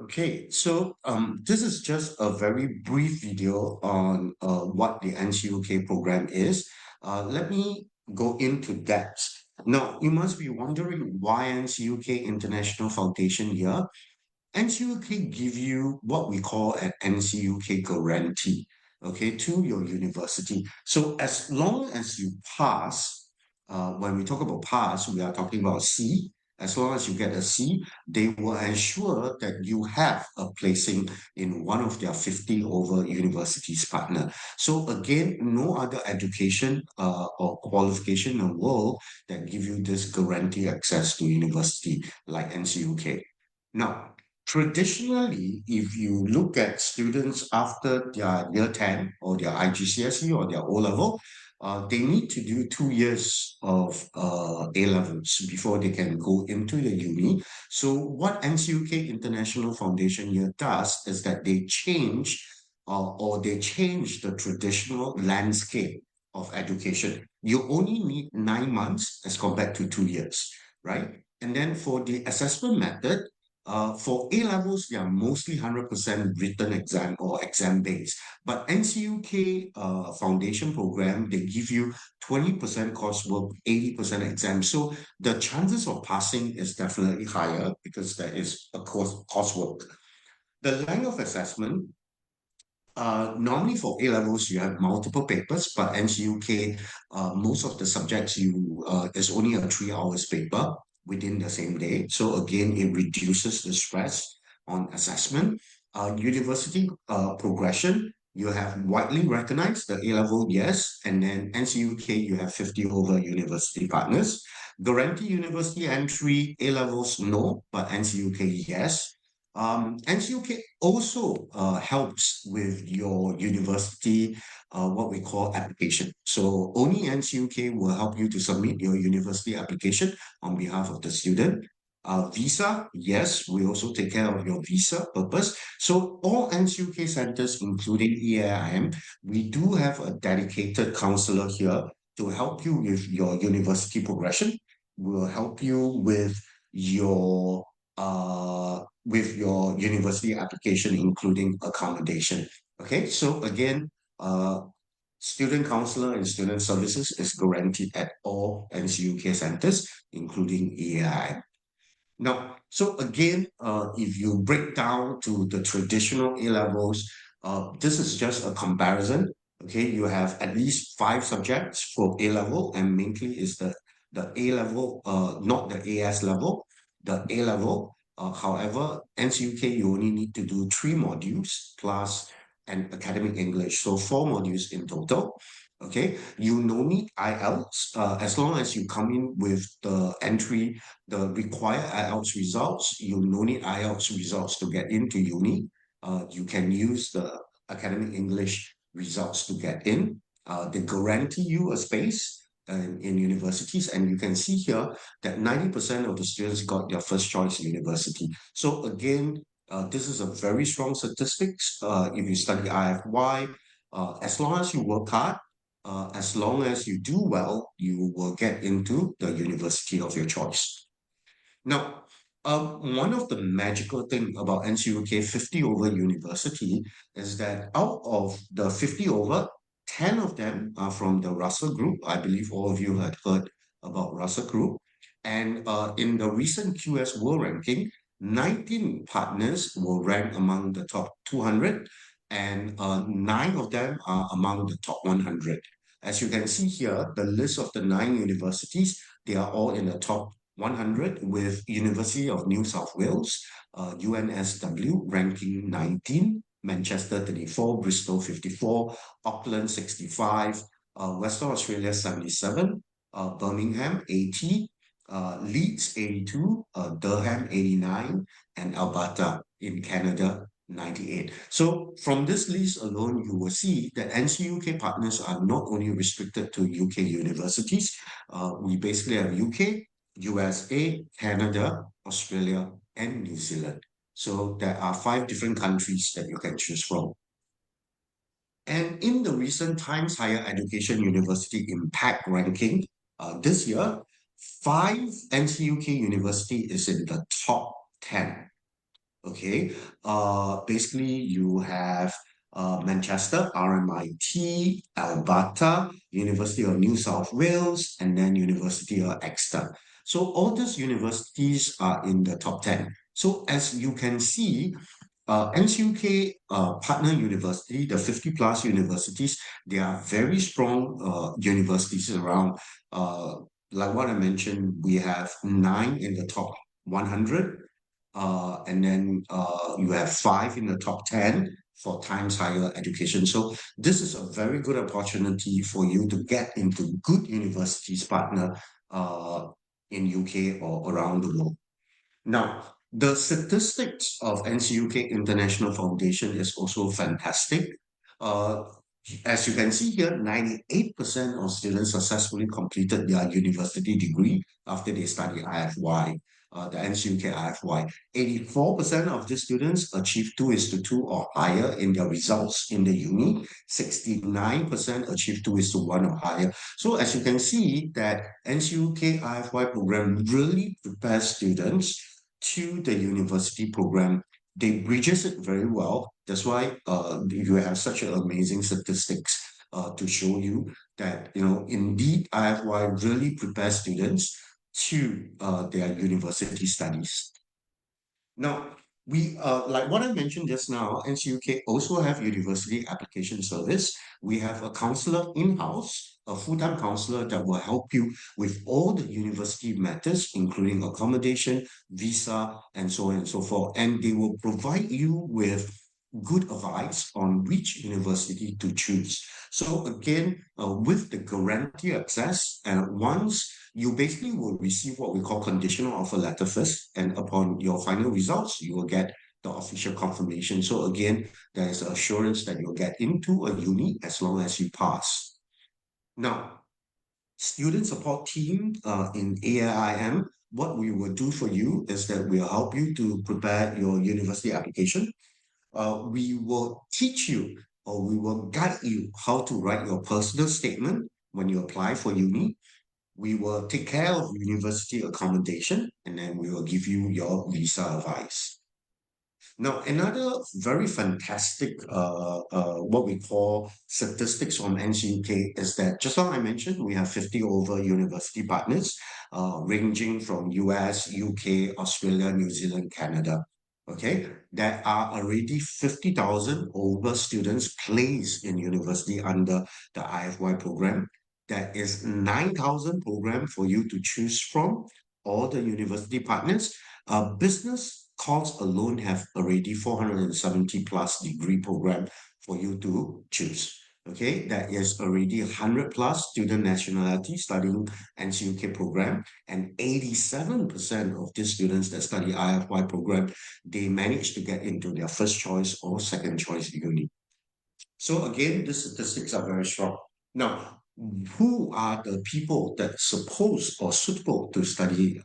Okay, so this is just a very brief video on what the NCUK program is. Let me go into that. Now, you must be wondering why NCUK International Foundation Year. NCUK give you what we call an NCUK guarantee, okay, to your university. So as long as you pass, when we talk about pass, we are talking about C. As long as you get a C, they will ensure that you have a placing in one of their 50 over universities partner. So again, no other education or qualification in the world that give you this guarantee access to university like NCUK. Now, traditionally, if you look at students after their year 10 or their IGCSE or their O level, they need to do 2 years of A levels before they can go into the uni. So what NCUK International Foundation Year does is that they change or they change the traditional landscape of education. You only need 9 months as compared to 2 years, right? And then for the assessment method, for A levels, they are mostly 100% written exam or exam based. But NCUK foundation program, they give you 20% coursework, 80% exam. So the chances of passing is definitely higher because there is a coursework. The length of assessment, normally for A levels, you have multiple papers, but NCUK, most of the subjects is only a 3 hours paper within the same day. So again, it reduces the stress on assessment. University progression, you have widely recognized the A level, yes, and then NCUK, you have 50 over university partners. Guarantee university entry, A levels, no, but NCUK, yes. NCUK also helps with your university, what we call application. So only NCUK will help you to submit your university application on behalf of the student. Visa, yes, we also take care of your visa purpose. So all NCUK centers, including EAIM, we do have a dedicated counselor here to help you with your university progression. We'll help you with your university application, including accommodation. Okay, so again, student counselor and student services is guaranteed at all NCUK centers, including EAI. Now, so again, if you break down to the traditional A levels, this is just a comparison. Okay, you have at least 5 subjects for A level, and mainly is the A level, not the AS level, the A level. However, NCUK, you only need to do 3 modules plus an academic English, so 4 modules in total. Okay, you no need IELTS as long as you come in with the required IELTS results. You no need IELTS results to get into uni. You can use the academic English results to get in. They guarantee you a space in universities, and you can see here that 90% of the students got their first choice university. So again, this is a very strong statistics. If you study IFY, as long as you work hard, as long as you do well, you will get into the university of your choice. Now, one of the magical thing about NCUK 50 over university is that out of the 50 over, 10 of them are from the Russell Group. I believe all of you had heard about Russell Group. And in the recent QS World Ranking, 19 partners were ranked among the top 200, and 9 of them are among the top 100. As you can see here, the list of the 9 universities, they are all in the top 100, with University of New South Wales, UNSW ranking 19, Manchester 34, Bristol 54, Auckland 65, Western Australia 77, Birmingham 80, Leeds 82, Durham 89, and Alberta in Canada 98. So from this list alone, you will see that NCUK partners are not only restricted to UK universities. We basically have UK, USA, Canada, Australia, and New Zealand. So there are 5 different countries that you can choose from. And in the recent Times Higher Education University Impact Ranking, this year, 5 NCUK university is in the top 10. Okay, basically you have Manchester, RMIT, Alberta, University of New South Wales, and then University of Exeter. So all these universities are in the top 10. So as you can see, NCUK partner university, the 50 plus universities, they are very strong universities around. Like what I mentioned, we have 9 in the top 100, and then you have 5 in the top 10 for Times Higher Education. So this is a very good opportunity for you to get into good universities partner in UK or around the world. Now, the statistics of NCUK International Foundation is also fantastic. As you can see here, 98% of students successfully completed their university degree after they study IFY. the NCUK IFY. 84% of the students achieve 2:2 or higher in their results in the uni. 69% achieve 2:1 or higher. So as you can see that NCUK IFY program really prepares students to the university program. They bridges it very well. That's why you have such an amazing statistics to show you that, indeed IFY really prepares students to their university studies. Now, we like what I mentioned just now, NCUK also have university application service. We have a counselor in-house, a full-time counselor that will help you with all the university matters, including accommodation, visa, and so on and so forth. And they will provide you with good advice on which university to choose. So again, with the guarantee access, and once you basically will receive what we call conditional offer letter first, and upon your final results, you will get the official confirmation. So again, there is assurance that you'll get into a uni as long as you pass. Now, student support team in EAIM, what we will do for you is that we'll help you to prepare your university application. We will teach you or we will guide you how to write your personal statement when you apply for uni. We will take care of university accommodation, and then we will give you your visa advice. Now, another very fantastic, what we call statistics from NCUK is that just like I mentioned, we have 50 over university partners, ranging from US, UK, Australia, New Zealand, Canada. Okay, there are already 50,000 over students placed in university under the IFY program. There is 9,000 program for you to choose from, all the university partners. Business course alone have already 470 plus degree program for you to choose. Okay, that is already 100 plus student nationality studying NCUK program, and 87% of the students that study IFY program, they manage to get into their first choice or second choice uni. So again, the statistics are very strong. Now, who are the people that supposed or suitable to study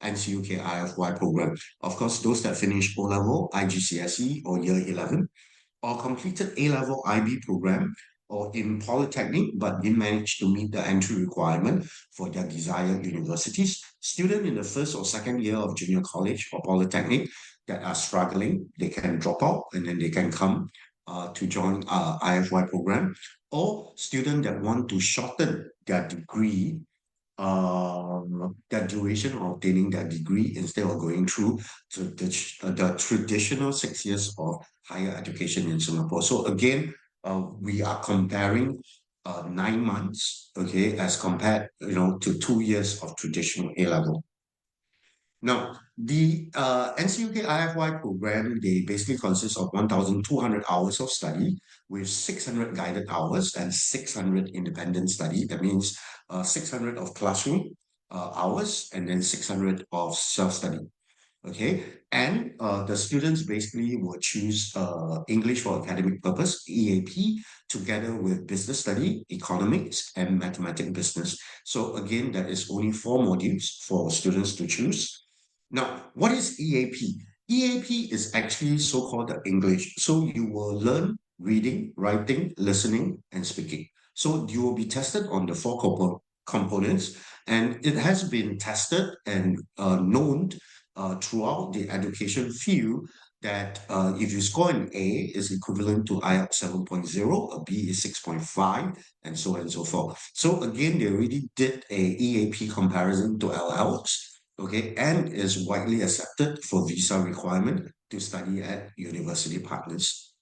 NCUK IFY program? Of course, those that finish O-level, IGCSE, or year 11, or completed A-level IB program, or in polytechnic but didn't manage to meet the entry requirement for their desired universities. Student in the first or second year of junior college or polytechnic that are struggling, they can drop out and then they can come to join IFY program, or student that want to shorten their degree, their duration of obtaining their degree instead of going through to the traditional 6 years of higher education in Singapore. So again, we are comparing 9 months, okay, as compared, to 2 years of traditional A level. Now, the NCUK IFY program, they basically consist of 1,200 hours of study with 600 guided hours and 600 independent study. That means 600 of classroom hours and then 600 of self-study. Okay, and the students basically will choose English for academic purpose, EAP, together with business study, economics, and mathematics business. So again, that is only 4 modules for students to choose. Now, what is EAP? EAP is actually so-called the English. So you will learn reading, writing, listening, and speaking. So you will be tested on the 4 components, and it has been tested and known throughout the education field that if you score an A is equivalent to IELTS 7.0, a B is 6.5, and so on and so forth. So again, they already did a EAP comparison to IELTS, okay, and is widely accepted for visa requirement to study at university partners.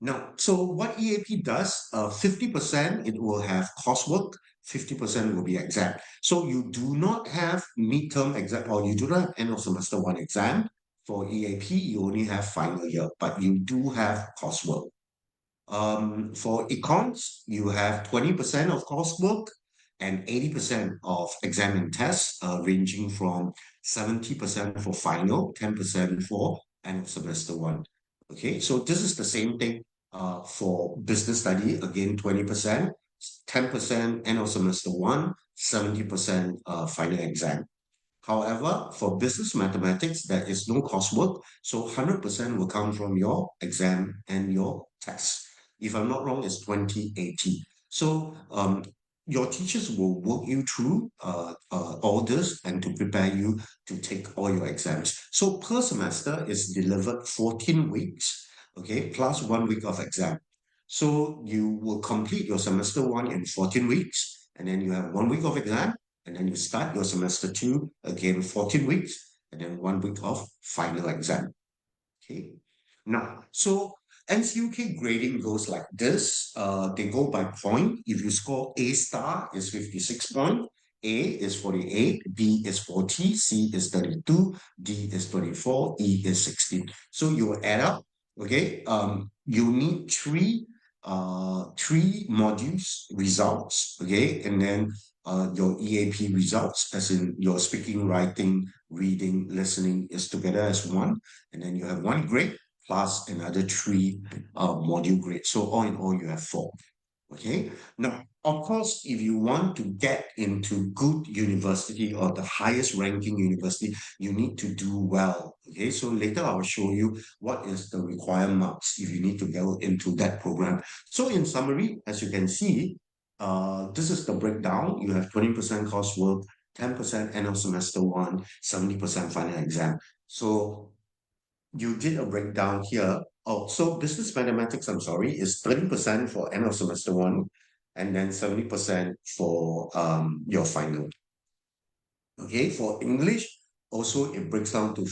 Now, so what EAP does, 50% it will have coursework, 50% will be exam. So you do not have midterm exam, or you do not have end of semester 1 exam. For EAP, you only have final year, but you do have coursework. For econs, you have 20% of coursework and 80% of exam and tests, ranging from 70% for final, 10% for end of semester 1. Okay, so this is the same thing for business study, again, 20%, 10% end of semester 1, 70% final exam. However, for business mathematics, there is no coursework, so 100% will come from your exam and your test. If I'm not wrong, it's 2080. So your teachers will work you through all this and to prepare you to take all your exams. So per semester is delivered 14 weeks, okay, plus 1 week of exam. So you will complete your semester 1 in 14 weeks, and then you have 1 week of exam, and then you start your semester 2 again 14 weeks, and then 1 week of final exam. Okay. Now, so NCUK grading goes like this. They go by point. If you score A star is 56 point, A is 48, B is 40, C is 32, D is 24, E is 16. So you will add up, okay? You need three modules results, okay? And then your EAP results, as in your speaking, writing, reading, listening is together as one. And then you have one grade plus another three module grades. So all in all, you have 4. Okay. Now, of course, if you want to get into good university or the highest ranking university, you need to do well. Okay. So later I will show you what is the required marks if you need to go into that program. So in summary, as you can see, this is the breakdown. You have 20% coursework, 10% end of semester 1, 70% final exam. So you did a breakdown here. Oh, so business mathematics, I'm sorry, is 30% for end of semester 1, and then 70% for your final. Okay, for English, also it breaks down to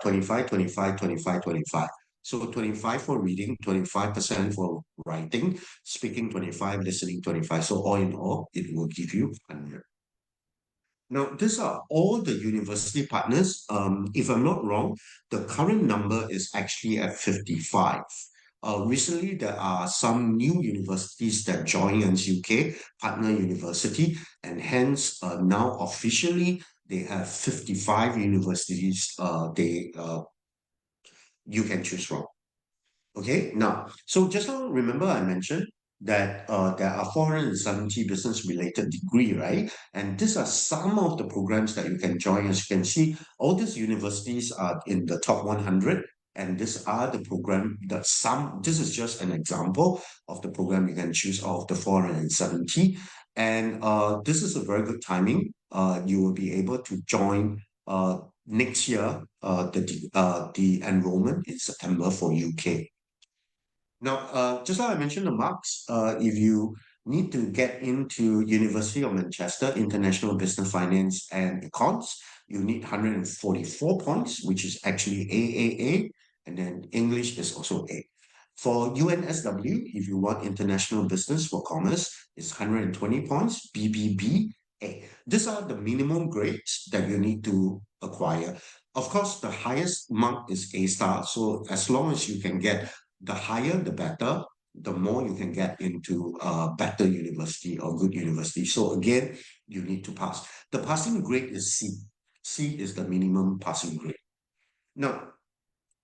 25, 25, 25, 25. So 25 for reading, 25% for writing, speaking 25, listening 25. So all in all, it will give you 100. Now, these are all the university partners. If I'm not wrong, the current number is actually at 55. Recently, there are some new universities that join NCUK, partner university, and hence now officially they have 55 universities you can choose from. Okay, now, so just now, remember I mentioned that there are 470 business-related degree, right? And these are some of the programs that you can join. As you can see, all these universities are in the top 100, and these are the program that this is just an example of the program you can choose out of the 470. And this is a very good timing. You will be able to join next year, the enrollment in September for UK. Now, just like I mentioned the marks, if you need to get into University of Manchester International Business Finance and Econs, you need 144 points, which is actually AAA, and then English is also A. For UNSW, if you want International Business for Commerce, it's 120 points, BBB, A. These are the minimum grades that you need to acquire. Of course, the highest mark is A star, so as long as you can get the higher, the better, the more you can get into a better university or good university. So again, you need to pass. The passing grade is C. C is the minimum passing grade. Now,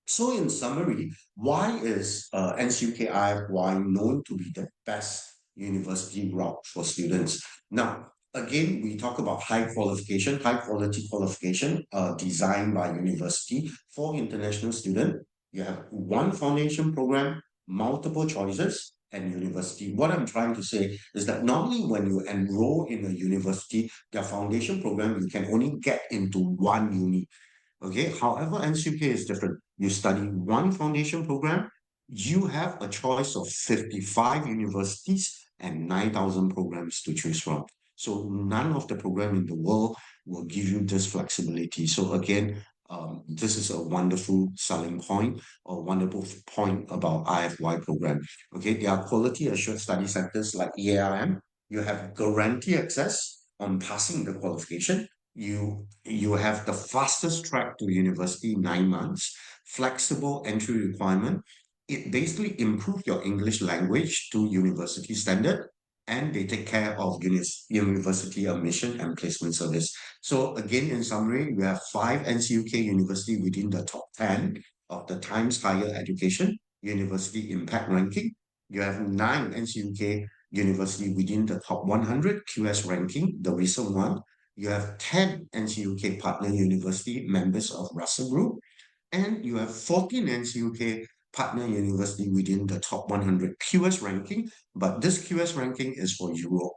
so in summary, why is NCUK IFY known to be the best university route for students? Now, again, we talk about high quality qualification designed by university for international student. You have one foundation program, multiple choices, and university. What I'm trying to say is that normally when you enroll in a university, their foundation program, you can only get into one uni. Okay, however, NCUK is different. You study one foundation program, you have a choice of 55 universities and 9,000 programs to choose from. So none of the program in the world will give you this flexibility. So again, this is a wonderful selling point or wonderful point about IFY program. Okay, there are quality assured study centers like EAIM. You have guarantee access on passing the qualification. You have the fastest track to university, 9 months, flexible entry requirement. It basically improves your English language to university standard, and they take care of university admission and placement service. So again, in summary, we have 5 NCUK university within the top 10 of the Times Higher Education University Impact Ranking. You have 9 NCUK university within the top 100 QS ranking, the recent one. you have 10 NCUK partner university members of Russell Group, and you have 14 NCUK partner university within the top 100 QS ranking, but this QS ranking is for Europe.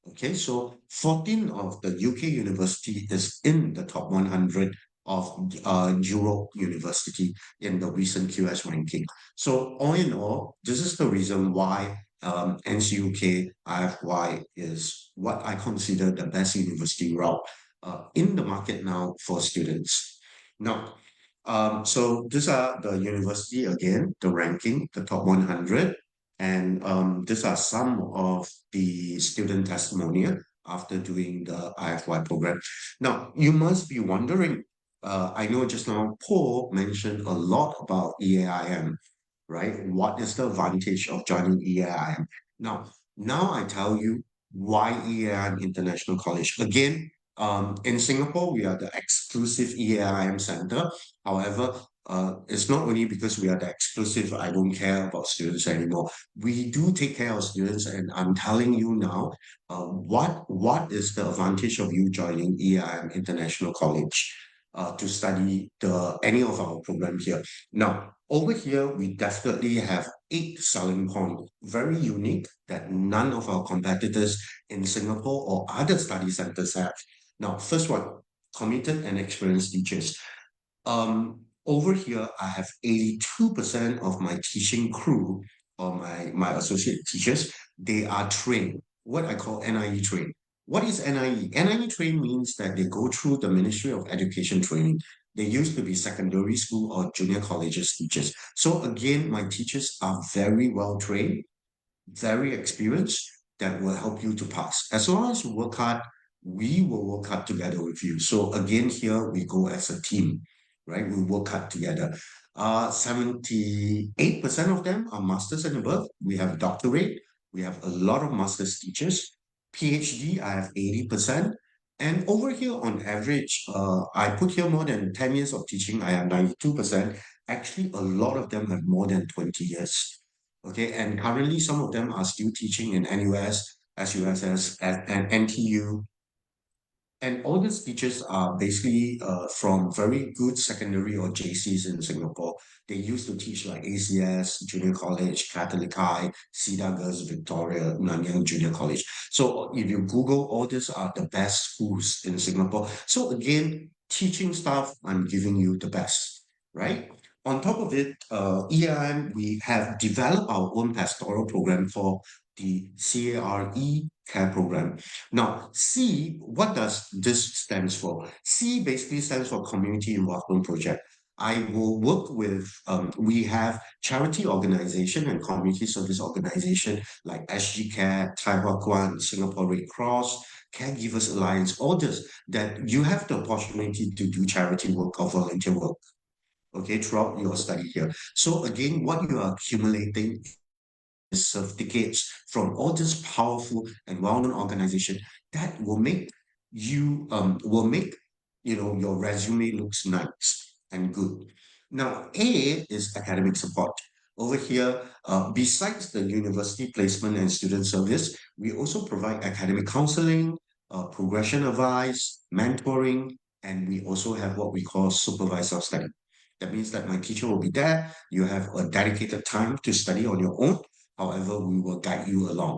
Okay, so 14 of the UK university is in the top 100 of Europe university in the recent QS ranking. So all in all, this is the reason why NCUK IFY is what I consider the best university route in the market now for students. Now, so these are the university again, the ranking, the top 100, and these are some of the student testimonial after doing the IFY program. Now, you must be wondering, I know just now Paul mentioned a lot about EAIM, right? What is the advantage of joining EAIM? Now I tell you why EAIM International College. Again, in Singapore, we are the exclusive EAIM center. However, it's not only because we are the exclusive, I don't care about students anymore. We do take care of students, and I'm telling you now, what is the advantage of you joining EAIM International College to study any of our program here? Now, over here, we definitely have 8 selling points, very unique that none of our competitors in Singapore or other study centers have. Now, first one, committed and experienced teachers. Over here, I have 82% of my teaching crew or my associate teachers, they are trained, what I call NIE trained. What is NIE? NIE trained means that they go through the Ministry of Education training. They used to be secondary school or junior colleges teachers. So again, my teachers are very well trained, very experienced, that will help you to pass. As long as you work hard, we will work hard together with you. So again, here we go as a team, right? We work hard together. 78% of them are masters and above. We have doctorate. We have a lot of master's teachers. PhD, I have 80%. And over here, on average, I put here more than 10 years of teaching. I have 92%. Actually, a lot of them have more than 20 years. Okay, and currently some of them are still teaching in NUS, SUSS, and NTU. And all these teachers are basically from very good secondary or JCs in Singapore. They used to teach like ACS, Junior College, Catholic High, Cedar Girls, Victoria, Nanyang Junior College. So if you Google, all these are the best schools in Singapore. So again, teaching staff, I'm giving you the best, right? On top of it, EIM, we have developed our own pastoral program for the CARE program. Now, C, what does this stands for? C basically stands for Community Involvement Project. I will work with, we have charity organization and community service organization like SG Care, Tai Hua Kwan, Singapore Red Cross, Caregivers Alliance, all this, that you have the opportunity to do charity work or volunteer work, okay, throughout your study here. So again, what you are accumulating certificates from all this powerful and well-known organization that will make you your resume looks nice and good. Now, A is academic support. Over here, besides the university placement and student service, we also provide academic counseling, progression advice, mentoring, and we also have what we call supervisor study. That means that my teacher will be there. You have a dedicated time to study on your own. However, we will guide you along.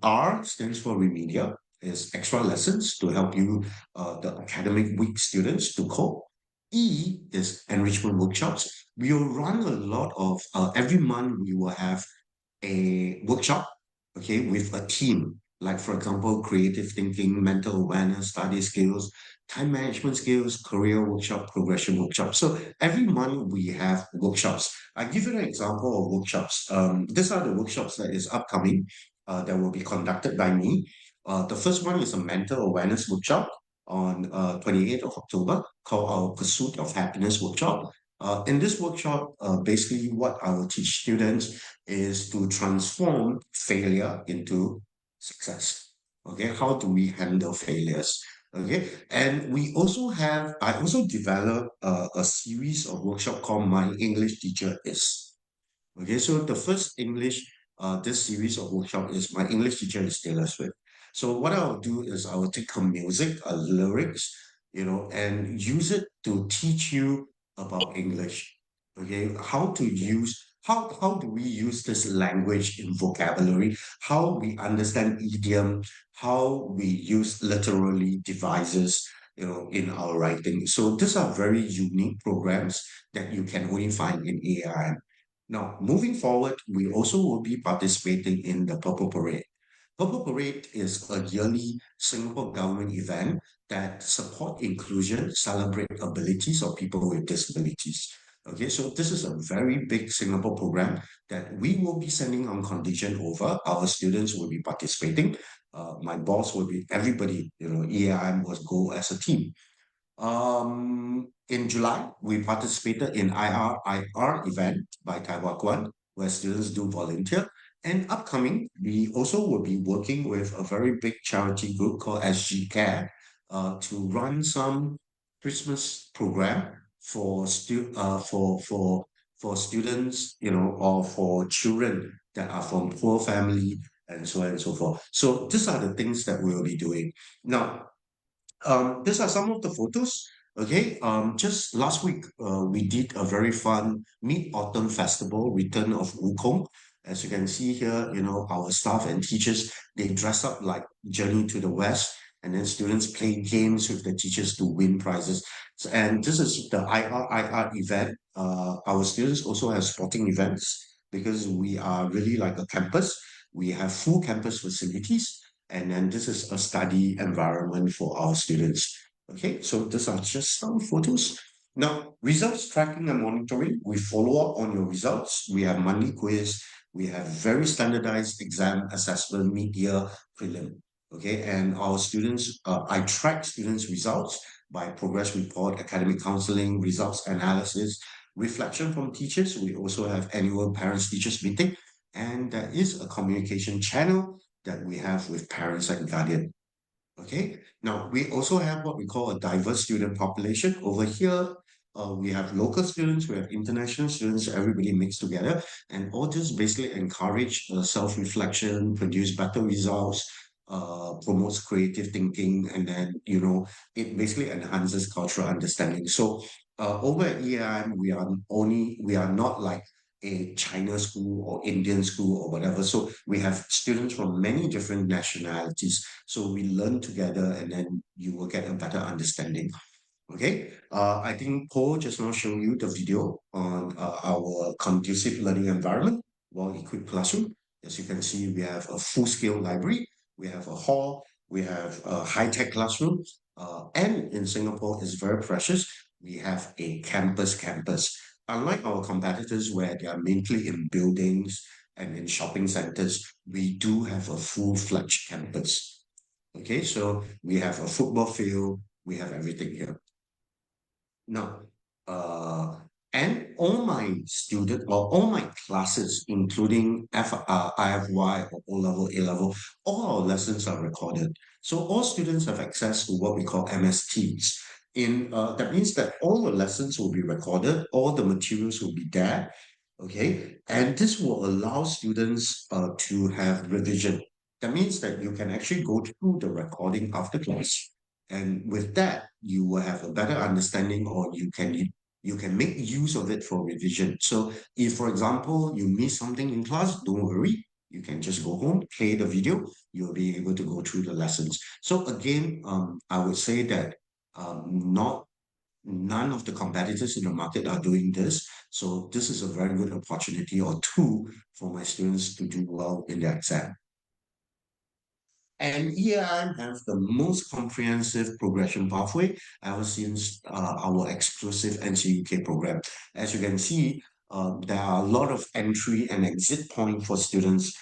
R stands for remedial, is extra lessons to help you, the academic weak students to cope. E is enrichment workshops. We will run a lot of, every month we will have a workshop, okay, with a team. Like for example, creative thinking, mental awareness, study skills, time management skills, career workshop, progression workshop. So every month we have workshops. I give you an example of workshops. These are the workshops that is upcoming, that will be conducted by me. The first one is a mental awareness workshop on 28th of October called our Pursuit of Happiness workshop. In this workshop, basically what I will teach students is to transform failure into success. Okay, how do we handle failures? Okay, and I also developed a series of workshop called My English Teacher Is. Okay, so the first English, this series of workshop is My English Teacher is Taylor Swift. So what I'll do is I will take her music, lyrics, and use it to teach you about English. Okay, how do we use this language in vocabulary? How we understand idiom? How we use literary devices? In our writing. So these are very unique programs that you can only find in AIM. Now, moving forward, we also will be participating in the Purple Parade. Purple Parade is a yearly Singapore government event that support inclusion, celebrate abilities of people with disabilities. Okay, so this is a very big Singapore program that we will be sending on contingent over. Our students will be participating. My boss will be everybody, EAIM will go as a team. In July, we participated in IR event by Taiwan Kwan, where students do volunteer. And upcoming, we also will be working with a very big charity group called SG Care to run some Christmas program for students, or for children that are from poor family and so on and so forth. So these are the things that we will be doing. Now, these are some of the photos. Okay. Just last week, we did a very fun Mid-Autumn Festival, Return of Wukong. As you can see here, our staff and teachers, they dress up like Journey to the West, and then students play games with the teachers to win prizes. And this is the IR event. Our students also have sporting events because we are really like a campus. We have full campus facilities, and then this is a study environment for our students. Okay, so these are just some photos. Now, results tracking and monitoring, we follow up on your results. We have monthly quiz. We have very standardized exam assessment, mid-year prelim. Okay, and our students, I track students' results by progress report, academic counseling, results analysis, reflection from teachers. We also have annual parents-teachers meeting, and there is a communication channel that we have with parents and guardian. Okay. Now, we also have what we call a diverse student population. Over here, we have local students, we have international students, everybody mixed together. And all this basically encourage self-reflection, produce better results, promotes creative thinking, and then, it basically enhances cultural understanding. So over at EAIM, we are not like a China school or Indian school or whatever. So we have students from many different nationalities. So we learn together, and then you will get a better understanding. Okay. I think Paul just now showed you the video on our conducive learning environment, well-equipped classroom. As you can see, we have a full-scale library, we have a hall, we have a high-tech classroom, and in Singapore, it's very precious. We have a campus. Unlike our competitors, where they are mainly in buildings and in shopping centers, we do have a full-fledged campus. Okay, so we have a football field, we have everything here. Now, and all my student or all my classes, including IFY or O level, A level, all our lessons are recorded. So all students have access to what we call MS Teams. That means that all the lessons will be recorded, all the materials will be there. Okay, and this will allow students to have revision. That means that you can actually go through the recording after class, and with that, you will have a better understanding, or you can make use of it for revision. So if, for example, you miss something in class, don't worry. You can just go home, play the video, you'll be able to go through the lessons. So again, I would say that not none of the competitors in the market are doing this. So this is a very good opportunity or tool for my students to do well in their exam. And EAIM have the most comprehensive progression pathway ever since our exclusive NCUK program. As you can see, there are a lot of entry and exit point for students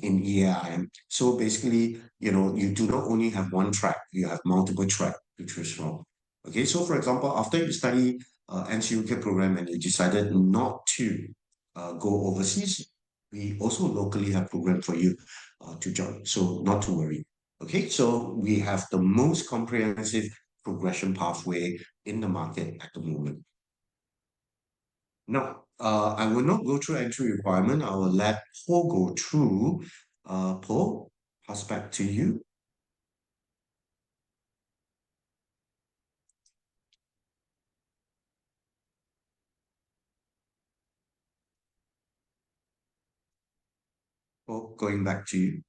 in EAIM. So basically, you do not only have one track, you have multiple track to choose from. Okay, so for example, after you study NCUK program and you decided not to go overseas, we also locally have program for you to join. So not to worry. Okay, so we have the most comprehensive progression pathway in the market at the moment. Now, I will not go through entry requirement. I will let Paul go through. Paul, pass back to you. Oh, going back to you.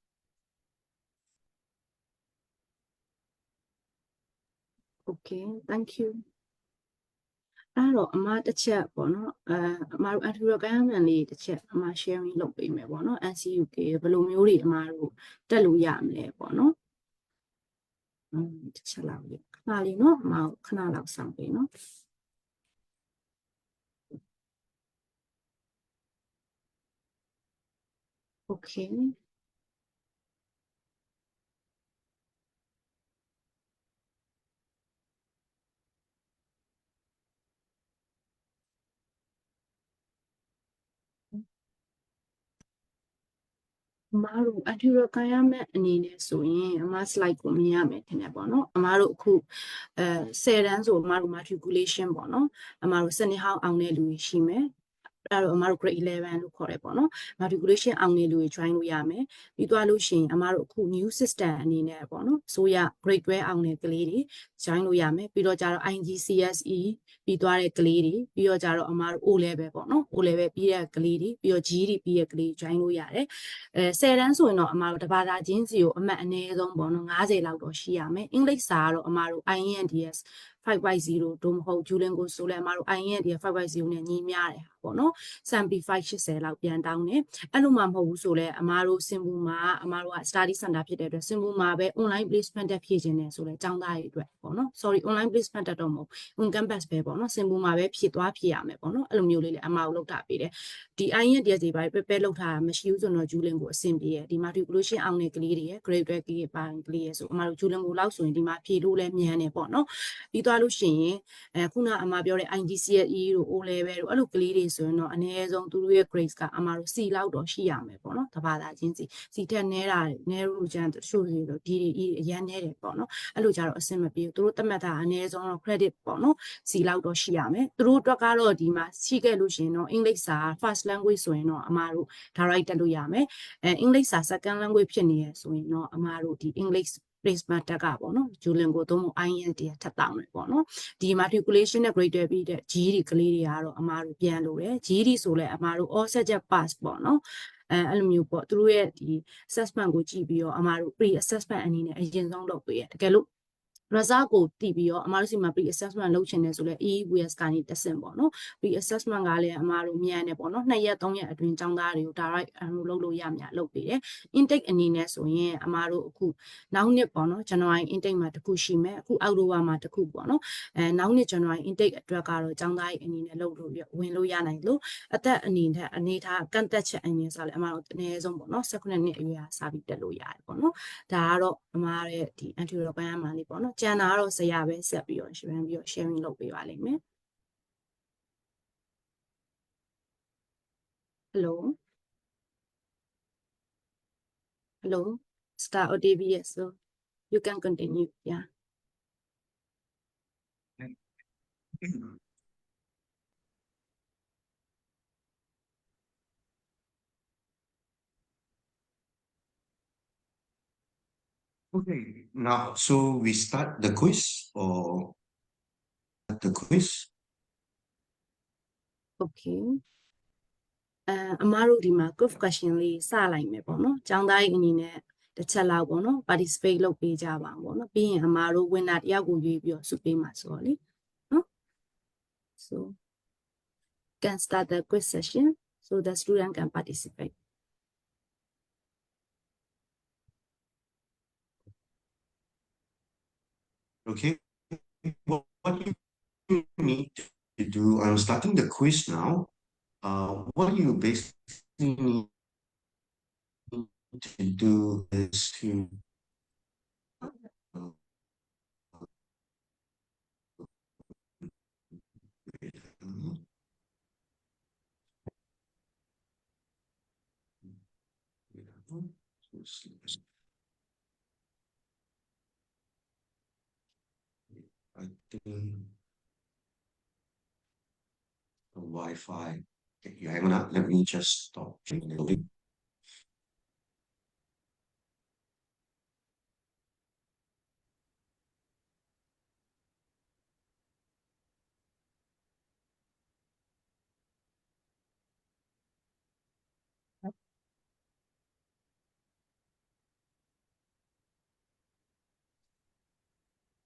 Okay, thank you. အဲ့တော့အမတစ်ချက်ပေါ့နော်အမတို့ anti-requirement လေးတစ်ချက်အမ sharing လုပ်ပေးမယ်ပေါ့နော် NCUK ဘယ်လိုမျိုးတွေအမတို့တက်လို့ရမလဲပေါ့နော်တစ်ချက်လောက်လေးခဏလေးနော်အမခဏလောက်စောင့်ပေးနော် Okay အမတို့ anti-requirement အနေနဲ့ဆိုရင်အမ slide ကိုမြင်ရမယ်ထင်တယ်ပေါ့နော်အမတို့အခု10တန်းဆိုအမတို့ matriculation ပေါ့နော်အမတို့စနစ်ဟောင်းအောင်တဲ့လူတွေရှိမယ်အဲ့တော့အမတို့ grade 11လို့ခေါ်တယ်ပေါ့နော် matriculation အောင်တဲ့လူတွေ join လို့ရမယ်ပြီးသွားလို့ရှိရင်အမတို့အခု new system အနေနဲ့ပေါ့နော်ဆိုရ grade 12အောင်တဲ့ကလေးတွေ join လို့ရမယ်ပြီးတော့ကြတော့ IGCSE ပြီးသွားတဲ့ကလေးတွေပြီးတော့ကြတော့အမတို့ O level ပေါ့နော် O level ပြီးတဲ့ကလေးတွေပြီးတော့ GD ပြီးတဲ့ကလေး join လို့ရတယ်10တန်းဆိုရင်တော့အမတို့တဘာသာချင်းစီကိုအမှတ်အနည်းဆုံးပေါ့နော်90လောက်တော့ရှိရမယ်အင်္ဂလိပ်စာကတော့အမတို့ INDS 550တို့မဟုတ်ဂျူလင်ကိုဆိုလဲအမတို့ INDS 550နဲ့ညီမျှတယ်ပေါ့နော်75 80လောက်ပြန်တောင်းတယ်အဲ့လိုမှမဟုတ်ဘူးဆိုလဲအမတို့စင်ဘူမှာအမတို့က study center ဖြစ်တဲ့အတွက်စင်ဘူမှာပဲ online placement တက်ဖြည့်ခြင်းနဲ့ဆိုလဲကျောင်းသားတွေအတွက်ပေါ့နော် sorry online placement တက်တော့မဟုတ် on campus ပဲပေါ့နော်စင်ဘူမှာပဲဖြည့်သွားဖြည့်ရမယ်ပေါ့နော်အဲ့လိုမျိုးလေးလေအမတို့လောက်တာပေးတယ်ဒီ INDS တွေပဲပဲလောက်ထားတာမရှိဘူးဆိုတော့ဂျူလင်ကိုအဆင်ပြေရဒီ matriculation အောင်တဲ့ကလေးတွေရ grade 12ကလေးပိုင်းကလေးရဆိုအမတို့ဂျူလင်ကိုလောက်ဆိုရင်ဒီမှာဖြည့်လို့လဲမြန်တယ်ပေါ့နော်ပြီးသွားလို့ရှိရင်ခုနအမပြောတဲ့ IGCSE တို့ O level တို့အဲ့လိုကလေးတွေဆိုရင်တော့အနည်းဆုံးသူတို့ရဲ့ grades ကအမတို့ C လောက်တော့ရှိရမယ်ပေါ့နော်တဘာသာချင်းစီ C ထက်နည်းတာနည်းလို့ကျန်တချို့တွေတော့ဒီတွေအရန်နည်းတယ်ပေါ့နော်အဲ့လိုကြတော့အဆင်မပြေဘူးသူတို့တတ်မှတ်တာအနည်းဆုံးတော့ credit ပေါ့နော် C လောက်တော့ရှိရမယ်သူတို့အတွက်ကတော့ဒီမှာရှိခဲ့လို့ရှိရင်တော့အင်္ဂလိပ်စာ first language ဆိုရင်တော့အမတို့ direct တက်လို့ရမယ်အင်္ဂလိပ်စာ second language ဖြစ်နေရဆိုရင်တော့အမတို့ဒီ English placement တက်ကပေါ့နော်ဂျူလင်ကိုသုံးဖို့ INT ထပ်တောင်းတယ်ပေါ့နော်ဒီ matriculation နဲ့ grade 12ပြီးတဲ့ GD ကလေးတွေကတော့အမတို့ပြန်လို့တယ် GD ဆိုလဲအမတို့ all subject pass ပေါ့နော်အဲ့လိုမျိုးပေါ့သူတို့ရဲ့ဒီ assessment ကိုကြည့်ပြီးတော့အမတို့ pre assessment အနေနဲ့အရင်ဆုံးလုပ်ပေးရတကယ်လို့ result ကိုတည်ပြီးတော့အမတို့စီမှာ pre assessment လုပ်ချင်တယ်ဆိုလဲ EAIM ကနေတက်ဆင့်ပေါ့နော် pre assessment ကလည်းအမတို့မြန်တယ်ပေါ့နော်2ရက်3ရက်အတွင်းចောင်းသားတွေကို direct လုပ်လို့ရမြလုပ်ပေးတယ် intake အနေနဲ့ဆိုရင်အမတို့အခုနောက်နှစ်ပေါ့နော် January intake မှာတစ်ခုရှိမယ်အခုအောက်တိုဘာမှာတစ်ခုပေါ့နော်နောက်နှစ် January intake အတွက်ကတော့ចောင်းသားတွေအနေနဲ့လုပ်လို့ဝင်လို့ရနိုင်လို့အသက်အနေထားကန့်သက်ချက်အနေနဲ့ဆိုလဲအမတို့အနည်းဆုံးပေါ့နော်18နှစ်အရွယ်စပြီးတက်လို့ရတယ်ပေါ့နော်ဒါကတော့အမရဲ့ဒီ anti requirement မှာလေးပေါ့နော်ကျန်တာကတော့ဆရာပဲဆက်ပြီးတော့ sharing လုပ်ပေးပါလိမ့်မယ် hello Star OTVS so you can continue yeah Okay, now, so we start the quiz or the quiz? okay အမတို့ဒီမှာ quiz question လေးစလိုက်မယ်ပေါ့နော်ကျောင်းသားရဲ့အနေနဲ့တစ်ချက်လောက်ပေါ့နော် participate လုပ်ပေးကြပါအောင်ပေါ့နော်ပြီးရင်အမတို့ winner တယောက်ကိုရွေးပြီးတော့ဆုပေးမှာဆိုတော့လေနော် so can start the quiz session so the student can participate Okay, what you need to do, I'm starting the quiz now. What you basically need to do is to I think the Wi-Fi. Okay, you hang on up. Let me just stop changing the link.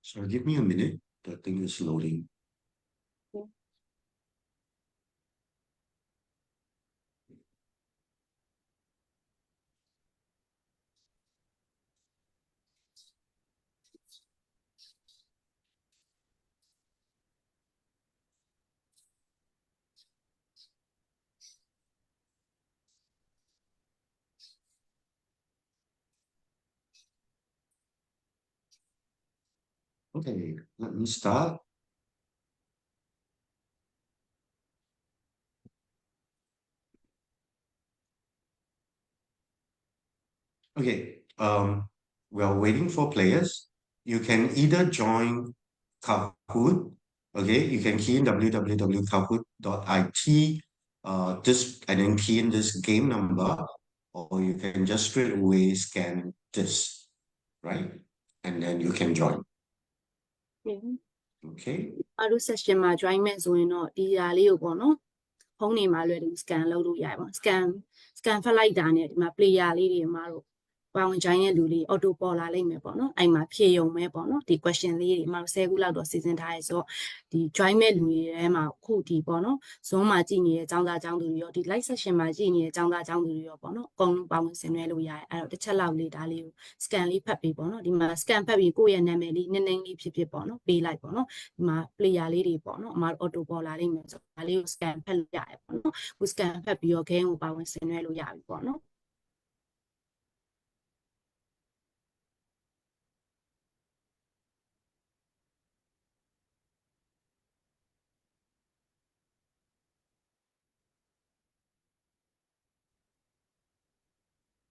So give me a minute. The thing is loading. Okay, let me start. Okay, we are waiting for players. You can either join Kahoot. Okay, you can key in www.kahoot.it, this and then key in this game number, or you can just straight away scan this, right? And then you can join. Okay. အားတို့ session မှာ join မဲ့ဆိုရင်တော့ဒီဟာလေးကိုပေါ့နော်ဖုန်းနေမှာလွယ်တူ scan လုပ်လို့ရတယ်ပေါ့ scan ဖတ်လိုက်တာနဲ့ဒီမှာ player လေးတွေမှာတို့ပါဝင် join တဲ့လူလေး auto ပေါ်လာလိမ့်မယ်ပေါ့နော်အဲ့မှာဖြေရုံပဲပေါ့နော်ဒီ question လေးတွေမှာ10ခုလောက်တော့စီစဉ်ထားရဲဆိုတော့ဒီ join မဲ့လူတွေထဲမှာခုဒီပေါ့နော် Zoom မှာကြည့်နေတဲ့ចောင်းသားចောင်းသူတွေရောဒီ live session မှာကြည့်နေတဲ့ចောင်းသားចောင်းသူတွေရောပေါ့နော်အကုန်လုံးပါဝင်ဆင်နွှဲလို့ရတယ်အဲ့တော့တစ်ချက်လောက်လေးဒါလေးကို scan လေးဖတ်ပြီးပေါ့နော်ဒီမှာ scan ဖတ်ပြီးကိုယ့်ရဲ့နာမည်လေးနည်းနည်းလေးဖြစ်ဖြစ်ပေါ့နော်ပေးလိုက်ပေါ့နော်ဒီမှာ player လေးတွေပေါ့နော်အမ auto ပေါ်လာလိမ့်မယ်ဆိုဒါလေးကို scan ဖတ်လို့ရတယ်ပေါ့နော်ကို scan ဖတ်ပြီးတော့ game ကိုပါဝင်ဆင်နွှဲလို့ရပြီပေါ့နော်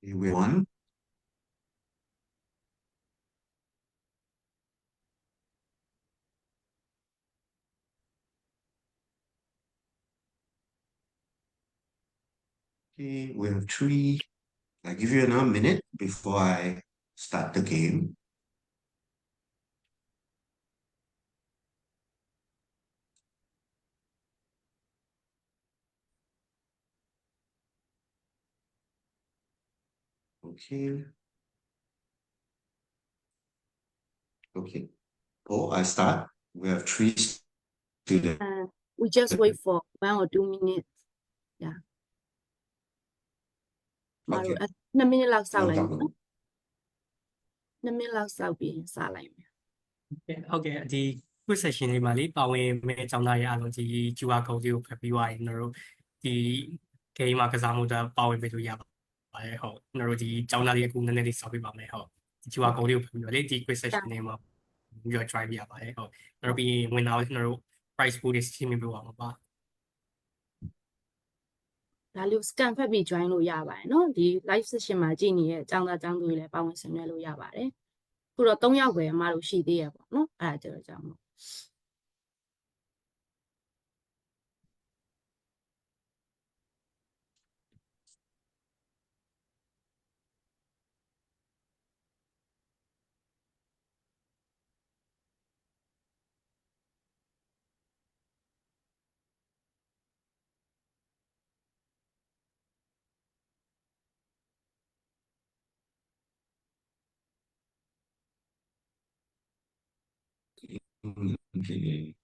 We won. Okay, we have three. I give you another minute before I start the game. Okay. Okay. Oh, I start. We have three students. We just wait for 1 or 2 minutes yeah မတို့2 minute လောက်စောင့်လိုက်နော်2 minute လောက်စောင့်ပြီးစလိုက်မယ် ဟုတ်ကဲ့ဒီ quiz session လေးမှာလေပါဝင်မဲ့ကျောင်းသားတွေအားလုံးဒီ QR code လေးကိုဖတ်ပြီးသွားရင်ကျွန်တော်တို့ဒီ game မှာကစားမှုတော့ပါဝင်ပေးလို့ရပါတယ်ဟုတ်ကျွန်တော်တို့ဒီကျောင်းသားတွေအခုနည်းနည်းလေးစောင့်ပေးပါမယ်ဟုတ်ဒီ QR code လေးကိုဖတ်ပြီးတော့လေဒီ quiz session လေးမှာပြီးတော့ try ပြရပါတယ်ဟုတ်ကျွန်တော်ပြီးရင်ဝင်လာကျွန်တော်တို့ price pool တွေရှင်းပြပေးပါမှာပါ ဒါလေး scan ဖတ်ပြီး join လို့ရပါတယ်เนาะဒီ live session မှာကြည့်နေတဲ့အကြောင်းသားအကြောင်းသူတွေလည်းပါဝင်ဆင်နွှဲလို့ရပါတယ်ခုတော့3ယောက်ပဲအမတို့ရှိသေးရပေါ့เนาะအဲ့ဒါကြတော့ကြောင်းလို့ Okay.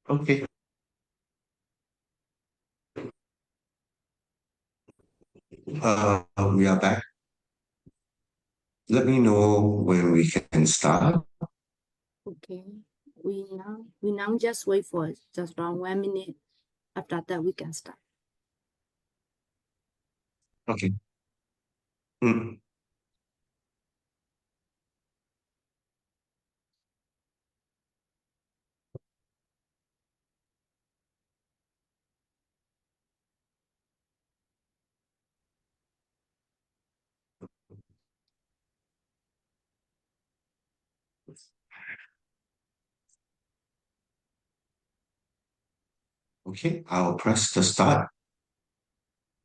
Okay. We are back. Let me know when we can start. okay we now just wait for just around 1 minute after that we can start Okay. Mm. Okay, I'll press the start.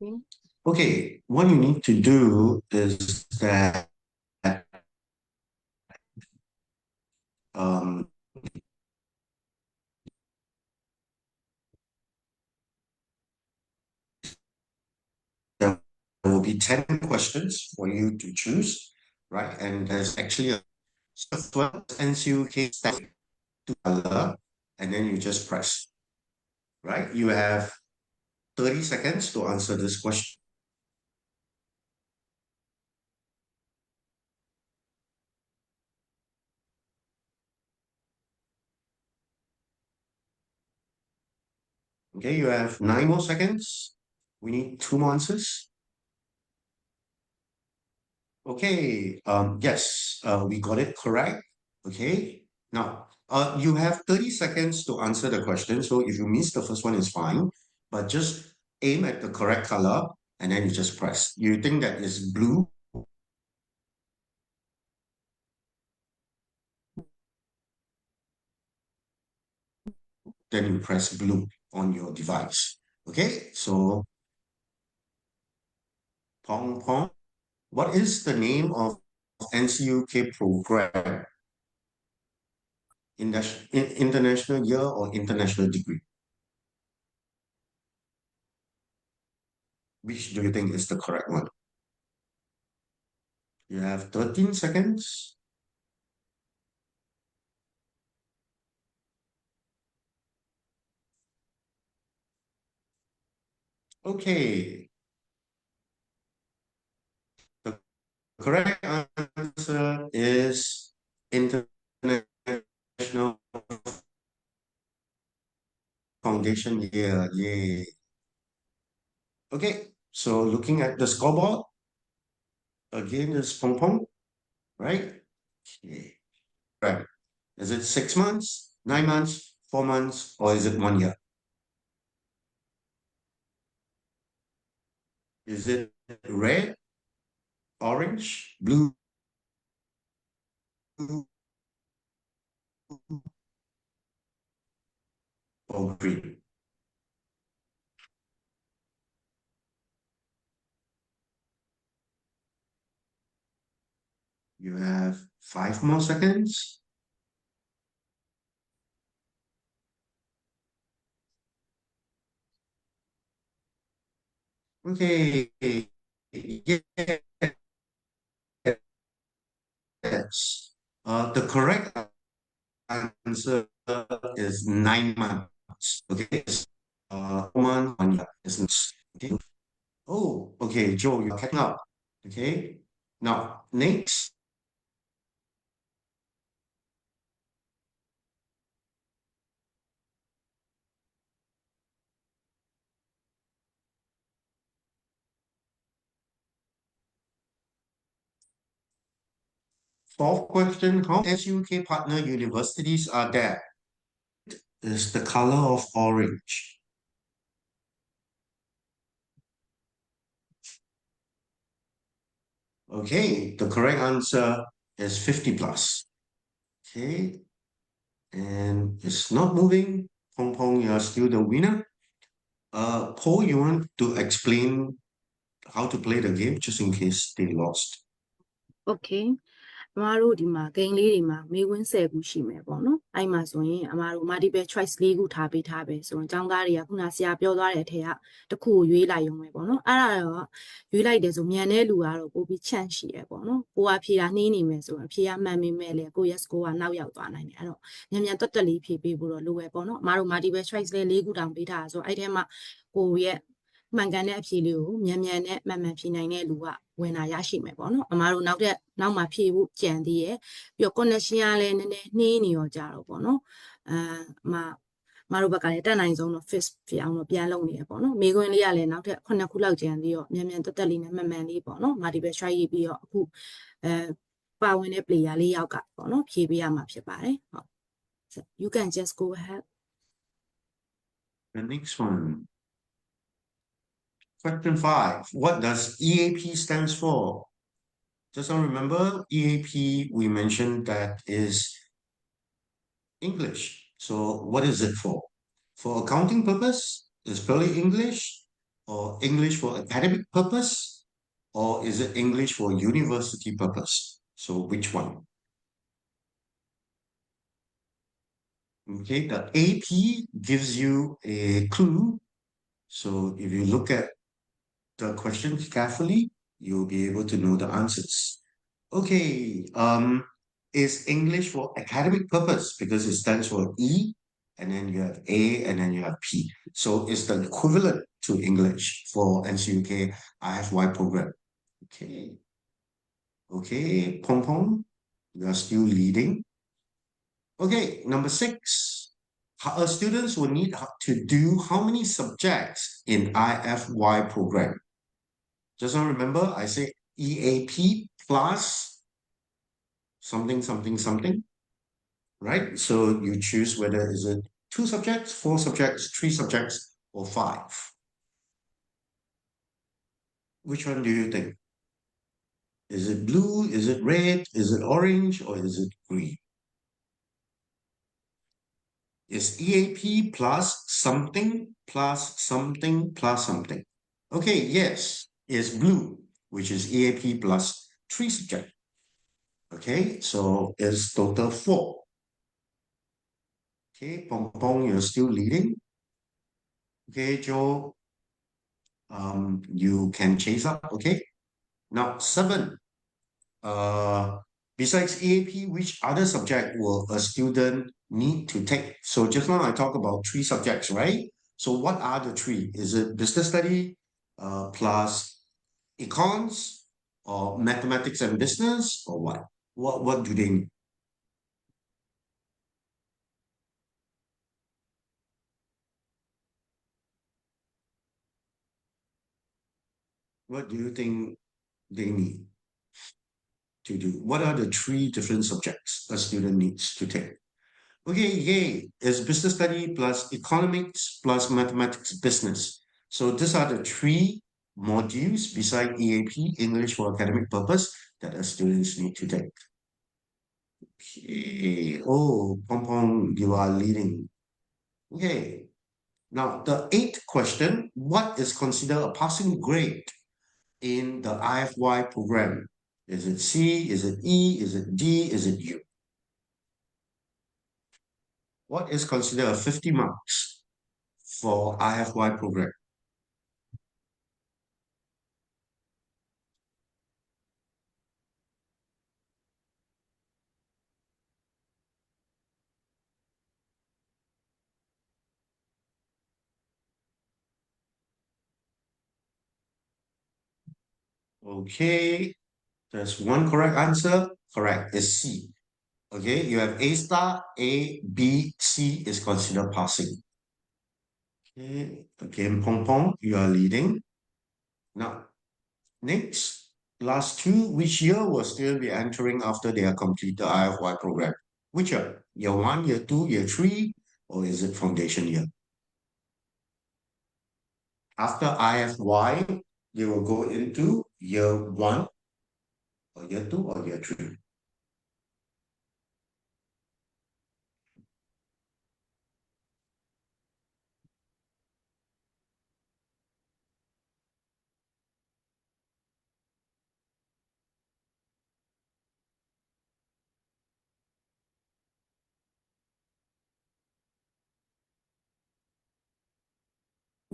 okay Okay, what you need to do is that questions for you to choose, right? And there's actually a NCUK stamp to color, and then you just press, right? You have 30 seconds to answer this question. Okay, you have 9 more seconds. We need 2 more answers. Okay, yes, we got it correct. Okay, now, you have 30 seconds to answer the question. So if you miss the first one, it's fine, but just aim at the correct color and then you just press. You think that is blue, then you press blue on your device. Okay, so Pong Pong, what is the name of NCUK program? International Year or International Degree? Which do you think is the correct one? You have 13 seconds. Okay, the correct answer is International Foundation Year. Yay. Okay, so looking at the scoreboard, again is Pong Pong, right? Okay. Right. Is it 6 months, 9 months, 4 months, or is it 1 year? Is it red, orange, blue, or green? You have 5 more seconds. Okay. Yes. The correct answer is 9 months. Okay. It's, 1 year. Isn't okay. Oh, okay, Joe, you're catching up. Okay. Now, next, fourth question, how many SUK partner universities are there? Is the color of orange. Okay, the correct answer is 50 plus. Okay, and it's not moving. Pong Pong, you're still the winner. Paul, you want to explain how to play the game just in case they lost? Okay. အမားတို့ဒီမှာ game လေးတွေမှာမေးခွန်း10ခုရှိမယ်ပေါ့နော်အဲ့မှာဆိုရင်အမားတို့ multiple choice 4ခုထားပေးထားပဲဆိုရင်ចောင်းသားတွေကခုနဆရာပြောသွားတဲ့အထက်ကတစ်ခုကိုရွေးလိုက်ရုံပဲပေါ့နော်အဲ့ဒါတော့ရွေးလိုက်တယ်ဆိုမြန်တဲ့လူကတော့ပို့ပြီး chance ရှိရပေါ့နော်ကိုကဖြေတာနှီးနေမယ်ဆိုရင်ဖြေရမှန်မိမဲ့လေကိုရဲ့ score ကနောက်ရောက်သွားနိုင်တယ်အဲ့တော့မြန်မြန်တွတ်တက်လေးဖြေပေးဖို့တော့လိုပဲပေါ့နော်အမားတို့ multiple choice လေး4ခုတောင်ပေးထားတာဆိုအဲ့ထဲမှာကိုရဲ့မှန်ကန်တဲ့အဖြေလေးကိုမြန်မြန်နဲ့မှန်မှန်ဖြေနိုင်တဲ့လူကဝင်လာရရှိမယ်ပေါ့နော်အမားတို့နောက်မှာဖြေဖို့ကြံသေးရဲ့ပြီးတော့ connection ကလည်းနည်းနည်းနှေးနေရောကြတော့ပေါ့နော်မတို့ဘက်ကလည်းတက်နိုင်ဆုံးတော့ fix ဖြစ်အောင်တော့ပြန်လုပ်နေရပေါ့နော်မိခွန်းလေးကလည်းနောက်ထပ်9ခုလောက်ကြံပြီးတော့မြန်မြန်တက်တက်လေးနဲ့မှန်မှန်လေးပေါ့နော် multiple choice ရေးပြီးတော့အခုပါဝင်တဲ့ player လေးယောက်ကပေါ့နော်ဖြေပေးရမှာဖြစ်ပါတယ်ဟုတ် you can just go ahead The next one. Question 5. What does EAP stands for? Just now remember, EAP, we mentioned that is English. So what is it for? For accounting purpose, is purely English, or English for academic purpose, or is it English for university purpose? So which one? Okay, the AP gives you a clue. So if you look at the questions carefully, you'll be able to know the answers. Okay, is English for academic purpose because it stands for E, and then you have A, and then you have P. So it's the equivalent to English for NCUK IFY program. Okay. Okay, Pong Pong, you are still leading. Okay, number 6. Students will need to do how many subjects in IFY program? Just now remember, I say EAP plus something, something, something, right? So you choose whether is it 2 subjects, 4 subjects, 3 subjects, or 5. Which one do you think? Is it blue? Is it red? Is it orange? Or is it green? Is EAP plus something, plus something, plus something. Okay, yes, it's blue, which is EAP plus 3 subjects. Okay, so it's total 4. Okay, Pong Pong, you're still leading. Okay, Joe, you can chase up. Okay, now 7. Besides EAP, which other subject will a student need to take? So just now I talked about 3 subjects, right? So what are the 3? Is it business study plus econs or mathematics and business or what? What do they need? What do you think they need to do? What are the 3 different subjects a student needs to take? Okay, yay. It's business study plus economics plus mathematics business. So these are the 3 modules beside EAP, English for academic purpose, that the students need to take. Okay. Oh, Pong Pong, you are leading. Okay. Now, the 8th question, what is considered a passing grade in the IFY program? Is it C? Is it E? Is it D? Is it U? What is considered a 50 marks for IFY program? Okay, there's one correct answer. Correct, it's C. Okay, you have A star, A, B, C is considered passing. Okay, again, Pong Pong, you are leading. Now, next, last 2, which year will still be entering after they have completed the IFY program? Which year? Year 1, year 2, year 3, or is it foundation year? After IFY, they will go into year 1, or year 2, or year 3.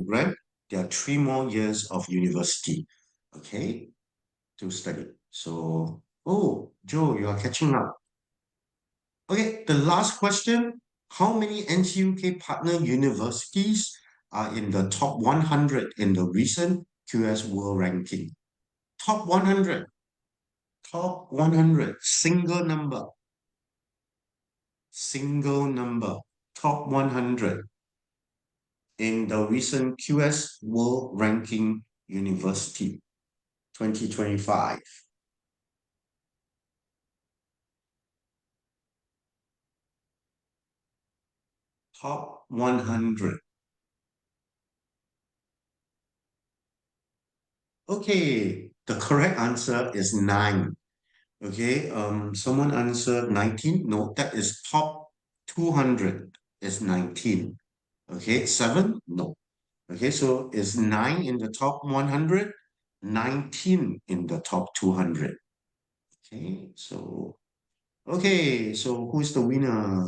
Right? There are 3 more years of university, okay, to study. So, oh, Joe, you are catching up. Okay, the last question, how many NCUK partner universities are in the top 100 in the recent QS World Ranking? Top 100, single number, top 100 in the recent QS World Ranking University 2025. Top 100. Okay, the correct answer is 9. Okay, someone answered 19. No, that is top 200 is 19. Okay, 7? No. Okay, so it's 9 in the top 100, 19 in the top 200. Okay, so who's the winner?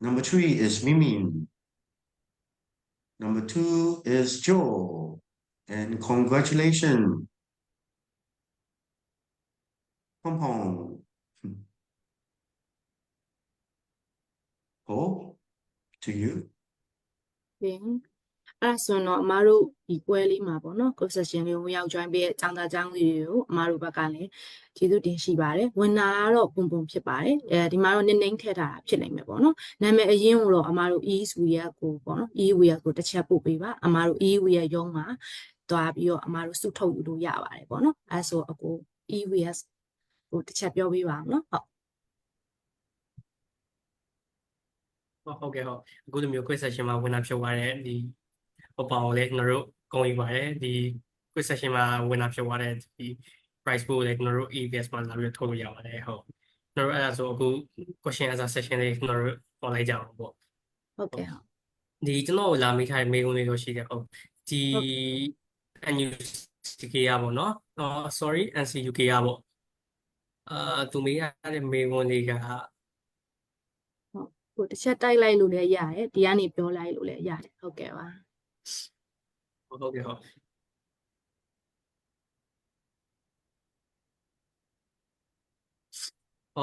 Number 3 is Mimin. Number 2 is Joe. And congratulations. Hong Kong. Oh, to you. Okay. အဲ့ဆိုတော့အမားတို့ဒီပွဲလေးမှာပေါ့နော် course session လေးဝင်ရောက် join ပေးတဲ့ကျောင်းသားကျောင်းသူတွေကိုအမားတို့ဘက်ကလည်းကျေးဇူးတင်ရှိပါတယ်ဝင်နာကတော့ပုံပုံဖြစ်ပါတယ်ဒီမှာတော့နင်းနေထည့်ထားတာဖြစ်နိုင်မယ်ပေါ့နော်နာမည်အရင်ကတော့အမားတို့ EAIM ကိုပေါ့နော် EAIM ကိုတစ်ချက်ပို့ပေးပါအမားတို့ EAIM ရုံးမှာတွားပြီးတော့အမားတို့စုထုတ်ယူလို့ရပါတယ်ပေါ့နော်အဲ့ဆိုအကို EAIM ကိုတစ်ချက်ပြောပေးပါအောင်နော်ဟုတ်ကဲ့ဟုတ်အခုလိုမျိုး quiz session မှာဝင်လာဖြစ်သွားတဲ့ဒီဟိုပေါင်းလေးကျွန်တော်တို့ဂုဏ်ယူပါတယ်ဒီ quiz session မှာဝင်လာဖြစ်သွားတဲ့ဒီ prize pool လေးကျွန်တော်တို့ EVS မှာလာပြီးထုတ်လို့ရပါတယ်ဟုတ်ကျွန်တော်တို့အဲ့ဒါဆိုအခု question answer session လေးကျွန်တော်တို့ပေါ်လိုက်ကြအောင်ပေါ့ဟုတ်ကဲ့ဟုတ်ဒီကျွန်တော်လာမိထားတဲ့မေးခွန်းလေးတော့ရှိတယ်ဟုတ်ဒီ NCUK ရပေါ့နော်sorry NCUK ရပေါ့သူမေးရတဲ့မေးခွန်းလေးကဟိုတစ်ချက်တိုက်လိုက်လို့လည်းရတယ်ဒီကနေပြောလိုက်လို့လည်းရတယ်ဟုတ်ကဲ့ပါဟုတ်ကဲ့ဟုတ်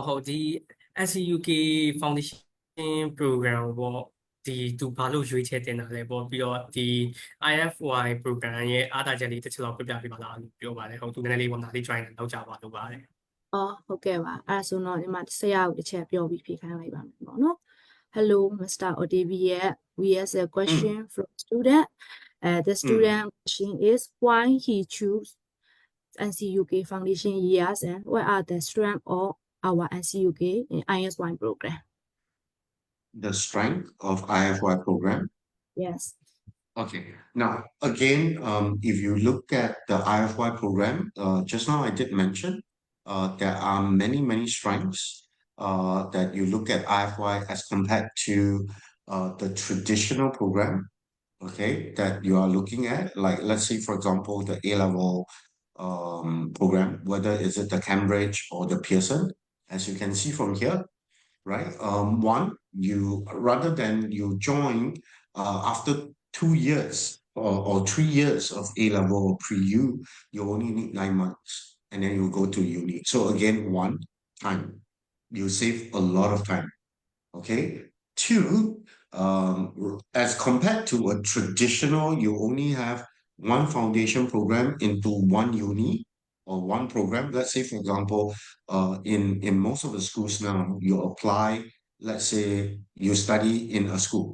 ဟုတ်ဒီ NCUK Foundation Program ပေါ့ဒီသူဘာလို့ရွေးချယ်တင်တာလဲပေါ့ပြီးတော့ဒီ IFY Program ရဲ့အားသာချက်လေးတစ်ချက်လောက်ပြပြပေးပါလားလို့ပြောပါတယ်ဟုတ်သူနည်းနည်းလေးပေါ့နားလေး join လောက်ကြပါလို့ပါတယ်ဟုတ်ကဲ့ပါအဲ့ဆိုတော့ဒီမှာဆရာကိုတစ်ချက်ပြောပြီးဖြေခိုင်းလိုက်ပါမယ်ပေါ့နော် Hello Mr. Odivia we have a question from student the student question is why he choose NCUK Foundation years and what are the strength of our NCUK in ISY program The strength of IFY program. yes Okay. Now, again, if you look at the IFY program, just now I did mention there are many strengths that you look at IFY as compared to the traditional program, okay, that you are looking at. Like, let's say, for example, the A-level program, whether is it the Cambridge or the Pearson, as you can see from here, right? One, you rather than you join after 2 years or 3 years of A-level or pre-U, you only need 9 months and then you go to uni. So again, one, time. You save a lot of time. Okay. Two, as compared to a traditional, you only have one foundation program into one uni or one program. Let's say, for example, in most of the schools now, you apply, let's say you study in a school,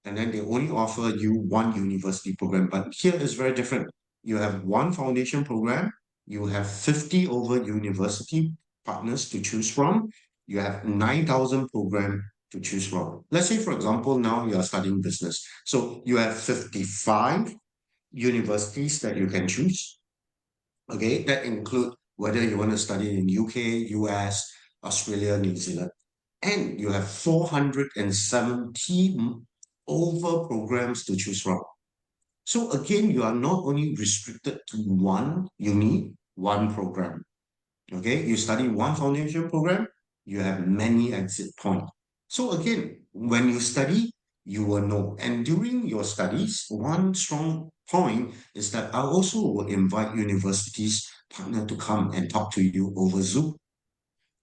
and then they only offer you one university program. But here is very different. You have one foundation program, you have 50 over university partners to choose from, you have 9,000 program to choose from. Let's say, for example, now you are studying business. So you have 55 universities that you can choose. Okay, that include whether you want to study in UK, US, Australia, New Zealand. And you have 470 over programs to choose from. So again, you are not only restricted to one uni, one program. Okay, you study one foundation program, you have many exit points. So again, when you study, you will know. And during your studies, one strong point is that I also will invite universities partner to come and talk to you over Zoom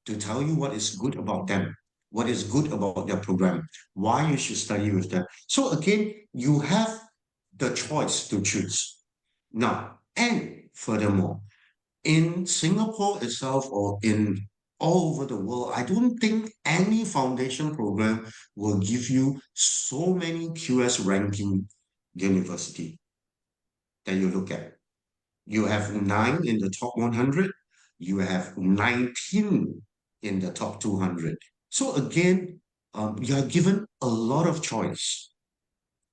to tell you what is good about them, what is good about their program, why you should study with them. So again, you have the choice to choose. Now, and furthermore, in Singapore itself or in all over the world, I don't think any foundation program will give you so many QS ranking university that you look at. You have 9 in the top 100, you have 19 in the top 200. So again, you are given a lot of choice,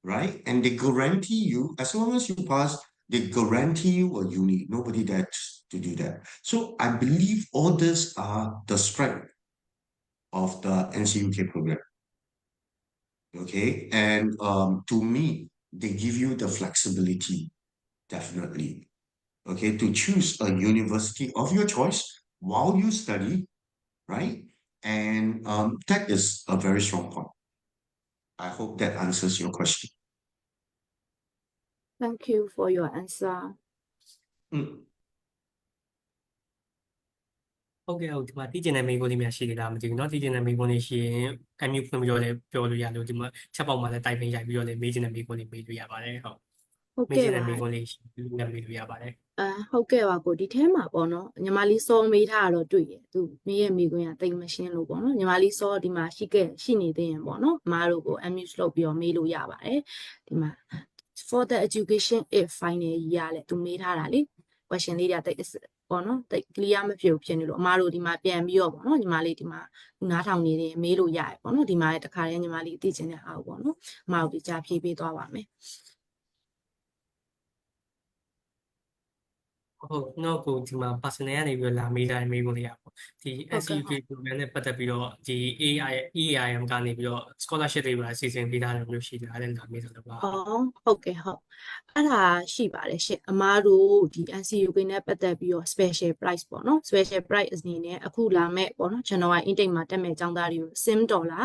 right? And they guarantee you, as long as you pass, they guarantee you a uni. Nobody dares to do that. So I believe all these are the strength of the NCUK program. Okay, and to me, they give you the flexibility, definitely. Okay, to choose a university of your choice while you study, right? And that is a very strong point. I hope that answers your question. thank you for your answer ဟုတ်ကဲ့ဟုတ်ဒီမှာတည်ကျင်တဲ့မိကုန်းလေးများရှိသေးလားမသိဘူးเนาะတည်ကျင်တဲ့မိကုန်းလေးရှိရင်အမျိုးဖွင့်ပြီးတော့လည်းပြောလို့ရလို့ဒီမှာချက်ပေါက်မှာလည်းတိုင်ပင်ရိုက်ပြီးတော့လည်းမေးချင်တဲ့မိကုန်းလေးမေးလို့ရပါတယ်ဟုတ် ဟုတ် မေးချ ကဲ့ င်တဲ့ ပါ မိကုန်းလေးရှိလို့မေးလို့ရပါတယ် ဟုတ်ကဲ့ပါကိုဒီထဲမှာပေါ့နော်ညီမလေးစောမေးထားတော့တွေ့ရသူမေးရမိခွင့်ကတိတ်မရှင်းလို့ပေါ့နော်ညီမလေးစောဒီမှာရှိနေသေးရင်ပေါ့နော်အမားတို့ကို unmute လုပ်ပြီးတော့မေးလို့ရပါတယ်ဒီမှာ for the education if final year လဲသူမေးထားတာလေ question လေးတွေကတိတ်ပေါ့နော်တိတ် clear မဖြစ်ဘူးဖြစ်နေလို့အမားတို့ဒီမှာပြန်ပြီးတော့ပေါ့နော်ညီမလေးဒီမှာနားထောင်နေတယ်မေးလို့ရတယ်ပေါ့နော်ဒီမှာလည်းတခါတည်းညီမလေးသိချင်တဲ့အားပေါ့နော်အမားတို့ဒီကြားဖြေးပေးသွားပါမယ် ဟုတ်နောက်ကိုဒီမှာ personal ကနေပြီးတော့လာမေးထားတဲ့မိကုန်းလေးရပေါ့ဒီ ဟုတ်ကဲ့ NCUK program နဲ့ပတ်သက်ပြီးတော့ဒီ EAIM ကနေပြီးတော့ scholarship တွေပါအစီအစဉ်ပေးထားတယ်မျိုးရှိတယ်အဲ့ဒါလာမေးတော့ပါ ဟုတ်ကဲ့ဟုတ်အဲ့ဒါရှိပါတယ်ရှင်အမားတို့ဒီ NCUK နဲ့ပတ်သက်ပြီးတော့ special price ပေါ့နော် special price အနေနဲ့အခုလာမဲ့ပေါ့နော် January intake မှာတက်မဲ့ចောင်းသားတွေကို sim ဒေါ်လာ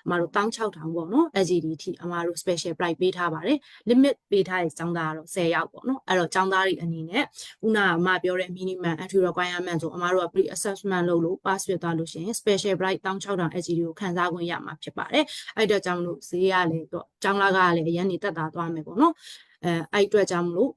အမားတို့16000ပေါ့နော် LGD ထိအမားတို့ special price ပေးထားပါတယ် limit ပေးထားတဲ့ចောင်းသားကတော့10ယောက်ပေါ့နော်အဲ့တော့ចောင်းသားတွေအနေနဲ့ခုနကအမပြောတဲ့ minimum entry requirement ဆိုအမားတို့က pre assessment လုပ်လို့ pass ဖြစ်သွားလို့ရှိရင် special price 16000 LGD ကိုခံစားခွင့်ရမှာဖြစ်ပါတယ်အဲ့တော့ကြောင့်မလို့ဈေးရလေတော့ចောင်းလာကလည်းအရင်နေတက်တာသွားမယ်ပေါ့နော်အဲ့အတွက်ကြောင့်မလို့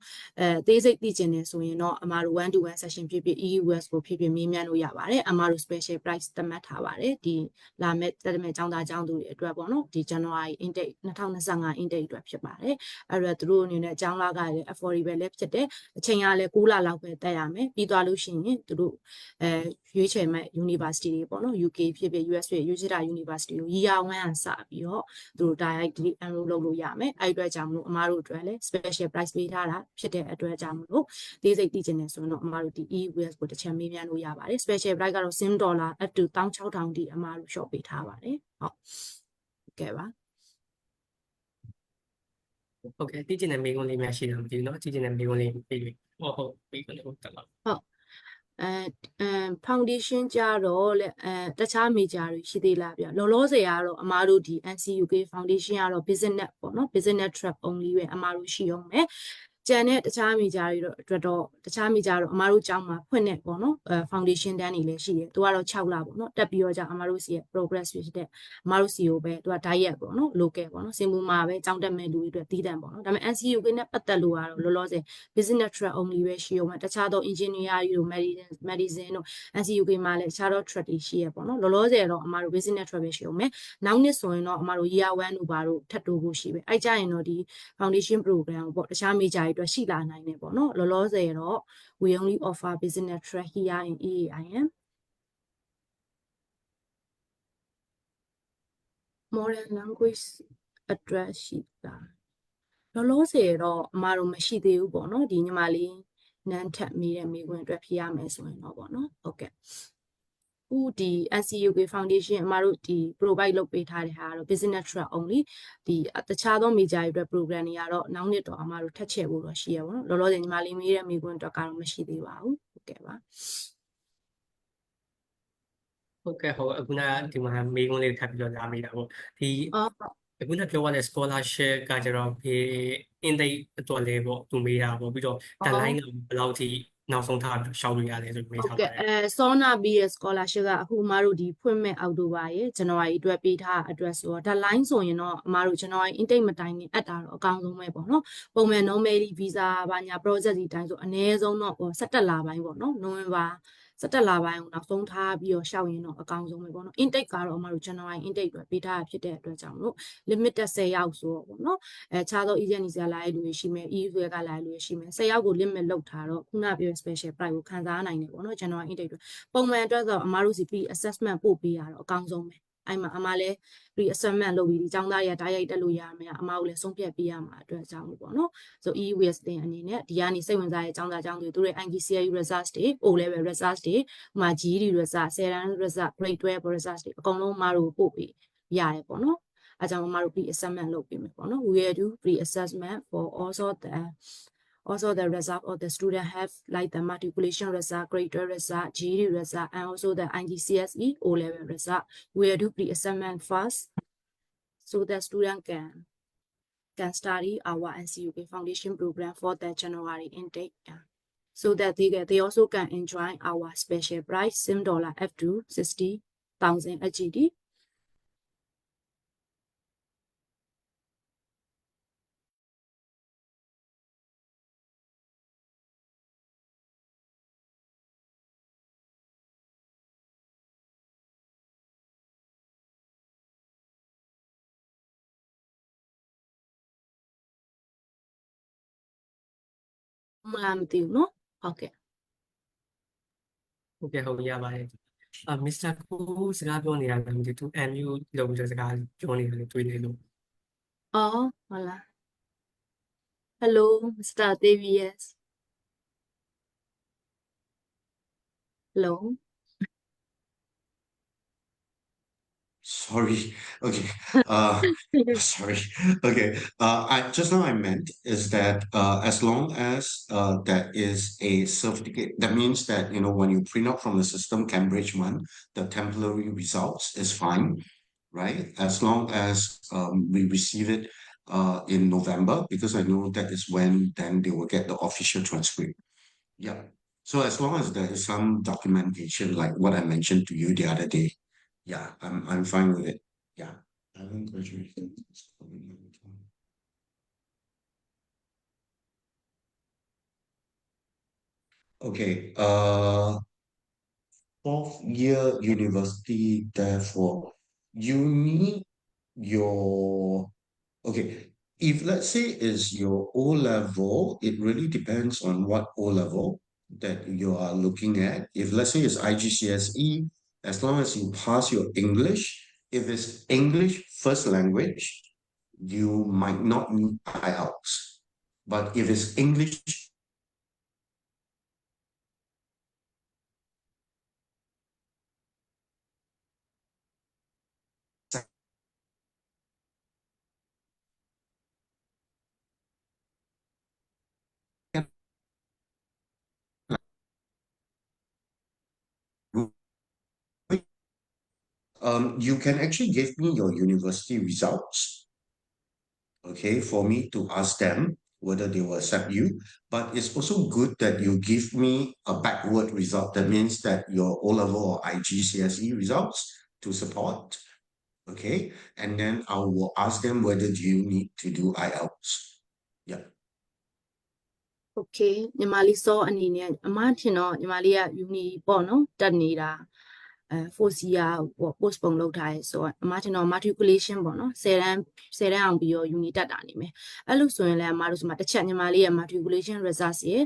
သေးစိတ်သိကျင်နေဆိုရင်တော့အမားတို့ 1 to 1 session ဖြစ်ဖြစ် EUS ကိုဖြစ်ဖြစ်မေးမြန်းလို့ရပါတယ်အမားတို့ special price သတ်မှတ်ထားပါတယ်ဒီလာမဲ့တက်မဲ့ចောင်းသားចောင်းသူတွေအတွက်ပေါ့နော်ဒီ January intake 2025 intake အတွက်ဖြစ်ပါတယ်အဲ့တော့သူတို့အနေနဲ့ចောင်းလာကလည်း affordable လည်းဖြစ်တယ်အချိန်ကလည်း6လလောက်ပဲတက်ရမယ်ပြီးသွားလို့ရှိရင်သူတို့ရွေးချယ်မဲ့ university တွေပေါ့နော် UK ဖြစ်ဖြစ် US ဖြစ်ရွေးချယ်တာ university ကို year 1ကစပြီးတော့သူတို့ directly enroll လုပ်လို့ရမယ်အဲ့အတွက်ကြောင့်မလို့အမားတို့အတွက်လည်း special price ပေးထားတာဖြစ်တဲ့အတွက်ကြောင့်မလို့သေးစိတ်သိချင်တယ်ဆိုရင်တော့အမားတို့ဒီ EUS ကိုတစ်ချက်မေးမြန်းလို့ရပါတယ် special price ကတော့ sim dollar up to 16000ထိအမားတို့ short ပေးထားပါတယ်ဟုတ်ကဲ့ပါဟုတ်ကဲ့တည်ကျင်တဲ့မိကုန်းလေးများရှိတယ်မသိဘူးเนาะတည်ကျင်တဲ့မိကုန်းလေးပြေးပြီဟုတ်မိကုန်းလေးဟုတ်တက်လာဟုတ်foundation ကြတော့လေတခြား major တွေရှိသေးလားဗျလောလောဆယ်ကတော့အမားတို့ဒီ NCUK foundation ကတော့ business ပေါ့နော် business track only ပဲအမားတို့ရှိအောင်မယ်ကျန်တဲ့တခြား major တွေတော့အတွက်တော့တခြား major တော့အမားတို့ကျောင်းမှာဖွင့်နေပေါ့နော်foundation တန်းတွေလည်းရှိတယ်သူကတော့6လပေါ့နော်တက်ပြီးတော့じゃအမားတို့စီရဲ့ progress ဖြစ်တဲ့အမားတို့စီကိုပဲသူက diet ပေါ့နော် local ပေါ့နော်စင်မူမှာပဲကျောင်းတက်မဲ့လူတွေအတွက်တည်တံ့ပေါ့နော်ဒါပေမဲ့ NCUK နဲ့ပတ်သက်လို့ကတော့လောလောဆယ် business track only ပဲရှိအောင်မယ်တခြားသော engineer တို့ medicine တို့ NCUK မှာလည်းတခြားသော track တွေရှိရပေါ့နော်လောလောဆယ်တော့အမားတို့ business track ပဲရှိအောင်မယ်နောက်နှစ်ဆိုရင်တော့အမားတို့ year 1တို့ဘာတို့ထပ်တိုးဖို့ရှိပဲအဲ့ကြရင်တော့ဒီ foundation program ပေါ့တခြား major တွေအတွက်ရှိလာနိုင်တယ်ပေါ့နော်လောလောဆယ်တော့ we only offer business track here in EAIM modern language address ရှိတာလောလောဆယ်တော့အမားတို့မရှိသေးဘူးပေါ့နော်ဒီညီမလေးနန်းထက်မေးတဲ့မေးခွန်းအတွက်ဖြေရမယ်ဆိုရင်တော့ပေါ့နော်ဟုတ်ကဲ့ဥဒီ NCUK Foundation အမားတို့ဒီ provide လုပ်ပေးထားတဲ့ဟာကတော့ business track only ဒီတခြားသော major တွေအတွက် program တွေကတော့နောက်နှစ်တော့အမားတို့ထပ်ချဲ့ဖို့တော့ရှိရပါတော့လောလောဆယ်ညီမလေးမေးတဲ့မေးခွန်းအတွက်ကတော့မရှိသေးပါဘူးဟုတ်ကဲ့ပါဟုတ်ကဲ့ဟုတ်အခုနကဒီမှာမိကုန်းလေးထပ်ပြီးတော့လာမိတာပေါ့ဒီအခုနပြောရတဲ့ scholarship ကကျတော့ဒီ intake အတွက်လေးပေါ့သူမေးတာပေါ့ပြီးတော့ deadline ကဘယ်လောက်ထိနောက်ဆုံးထားရှောက်လို့ရလဲဆိုမေးထားပါတယ်စောနာပြီးရဲ့ scholarship ကအခုအမားတို့ဒီဖွင့်မဲ့အောက်တိုဘာရဲ့ January အတွက်ပေးထားအတွက်ဆိုတော့ deadline ဆိုရင်တော့အမားတို့ January intake မတိုင်ခင်အပ်တာတော့အကောင်းဆုံးပဲပေါ့နော်ပုံမှန် normally visa ဘာညာ project ဒီတိုင်းဆိုအနည်းဆုံးတော့17လပိုင်းပေါ့နော် November 17လပိုင်းကိုနောက်ဆုံးထားပြီးတော့ရှောက်ရင်တော့အကောင်းဆုံးပဲပေါ့နော် intake ကတော့အမတို့ January intake အတွက်ပေးထားတာဖြစ်တဲ့အတွက်ကြောင့်မလို့ limited 10ယောက်ဆိုတော့ပေါ့နော်ခြားသော agency လာတဲ့လူတွေရှိမယ် EU ကလာတဲ့လူတွေရှိမယ်10ယောက်ကို limit လုပ်ထားတော့ခုနပြော special price ကိုခံစားနိုင်တယ်ပေါ့နော် January intake အတွက်ပုံမှန်အတွက်ဆိုအမတို့စီ pre assessment ပို့ပေးရတော့အကောင်းဆုံးပဲအဲ့မှာအမလည်း pre assessment လုပ်ပြီးဒီចောင်းသားတွေကဓာတ်ရိုက်တက်လို့ရမယ်အမကိုလည်းဆုံးဖြတ်ပေးရမှာအတွက်ကြောင့်လို့ပေါ့နော်ဆို EUS တင်အနေနဲ့ဒီကနေစိတ်ဝင်စားတဲ့ចောင်းသားចောင်းတွေသူတို့ NCUK results တွေ O level results တွေဥမာ GD result 10 run result grade 12 results တွေအကုန်လုံးအမတို့ပို့ပေးရတယ်ပေါ့နော်အဲကြောင့်အမတို့ pre assessment လုပ်ပေးမယ်ပေါ့နော် we will do pre assessment for also the result of the student have like the matriculation result, grade 12 result, GED result, and also the IGCSE O level result. We will do pre-assessment first, so the student can study our NCUK foundation program for the January intake. Yeah. so that they also can enjoy our special price sim dollar up to 60,000 AGD. Okay. ဟုတ်ကဲ့ဟုတ်ရပါတယ်မစ္စတာကိုစကားပြောနေတာလည်းမသိသူ MU လောက်ပြီးတော့စကားပြောနေတယ်လို့တွေးနေလို့ Oh, hola. Hello, Mr. Davies. Hello. Sorry. Okay. Sorry. Okay. I just now I meant is that as long as there is a certificate, that means that when you print out from the system Cambridge one, the temporary results is fine, right? As long as we receive it in November, because I know that is when then they will get the official transcript. Yeah. So as long as there is some documentation like what I mentioned to you the other day, yeah, I'm fine with it. Yeah. I haven't graduated. Okay. Fourth year university, therefore, you need your okay. If let's say is your O level, it really depends on what O level that you are looking at. If let's say it's IGCSE, as long as you pass your English, if it's English first language, you might not need IELTS. But if it's English second language, you can actually give me your university results, okay, for me to ask them whether they will accept you. But it's also good that you give me a backward result. That means that your O level or IGCSE results to support, okay? And then I will ask them whether do you need to do IELTS. Yeah. Okay ညီမလေးစောအနေနဲ့အမထင်တော့ညီမလေးက uni ပေါ့နော်တက်နေတာ4 year ပေါ့ post ပုံလောက်ထားရဲဆိုတော့အမထင်တော့ matriculation ပေါ့နော်10တန်းအောင်ပြီးတော့ uni တက်တာနေမယ်အဲ့လိုဆိုရင်လည်းအမတို့ဆိုမှတစ်ချက်ညီမလေးရဲ့ matriculation results ရဲ့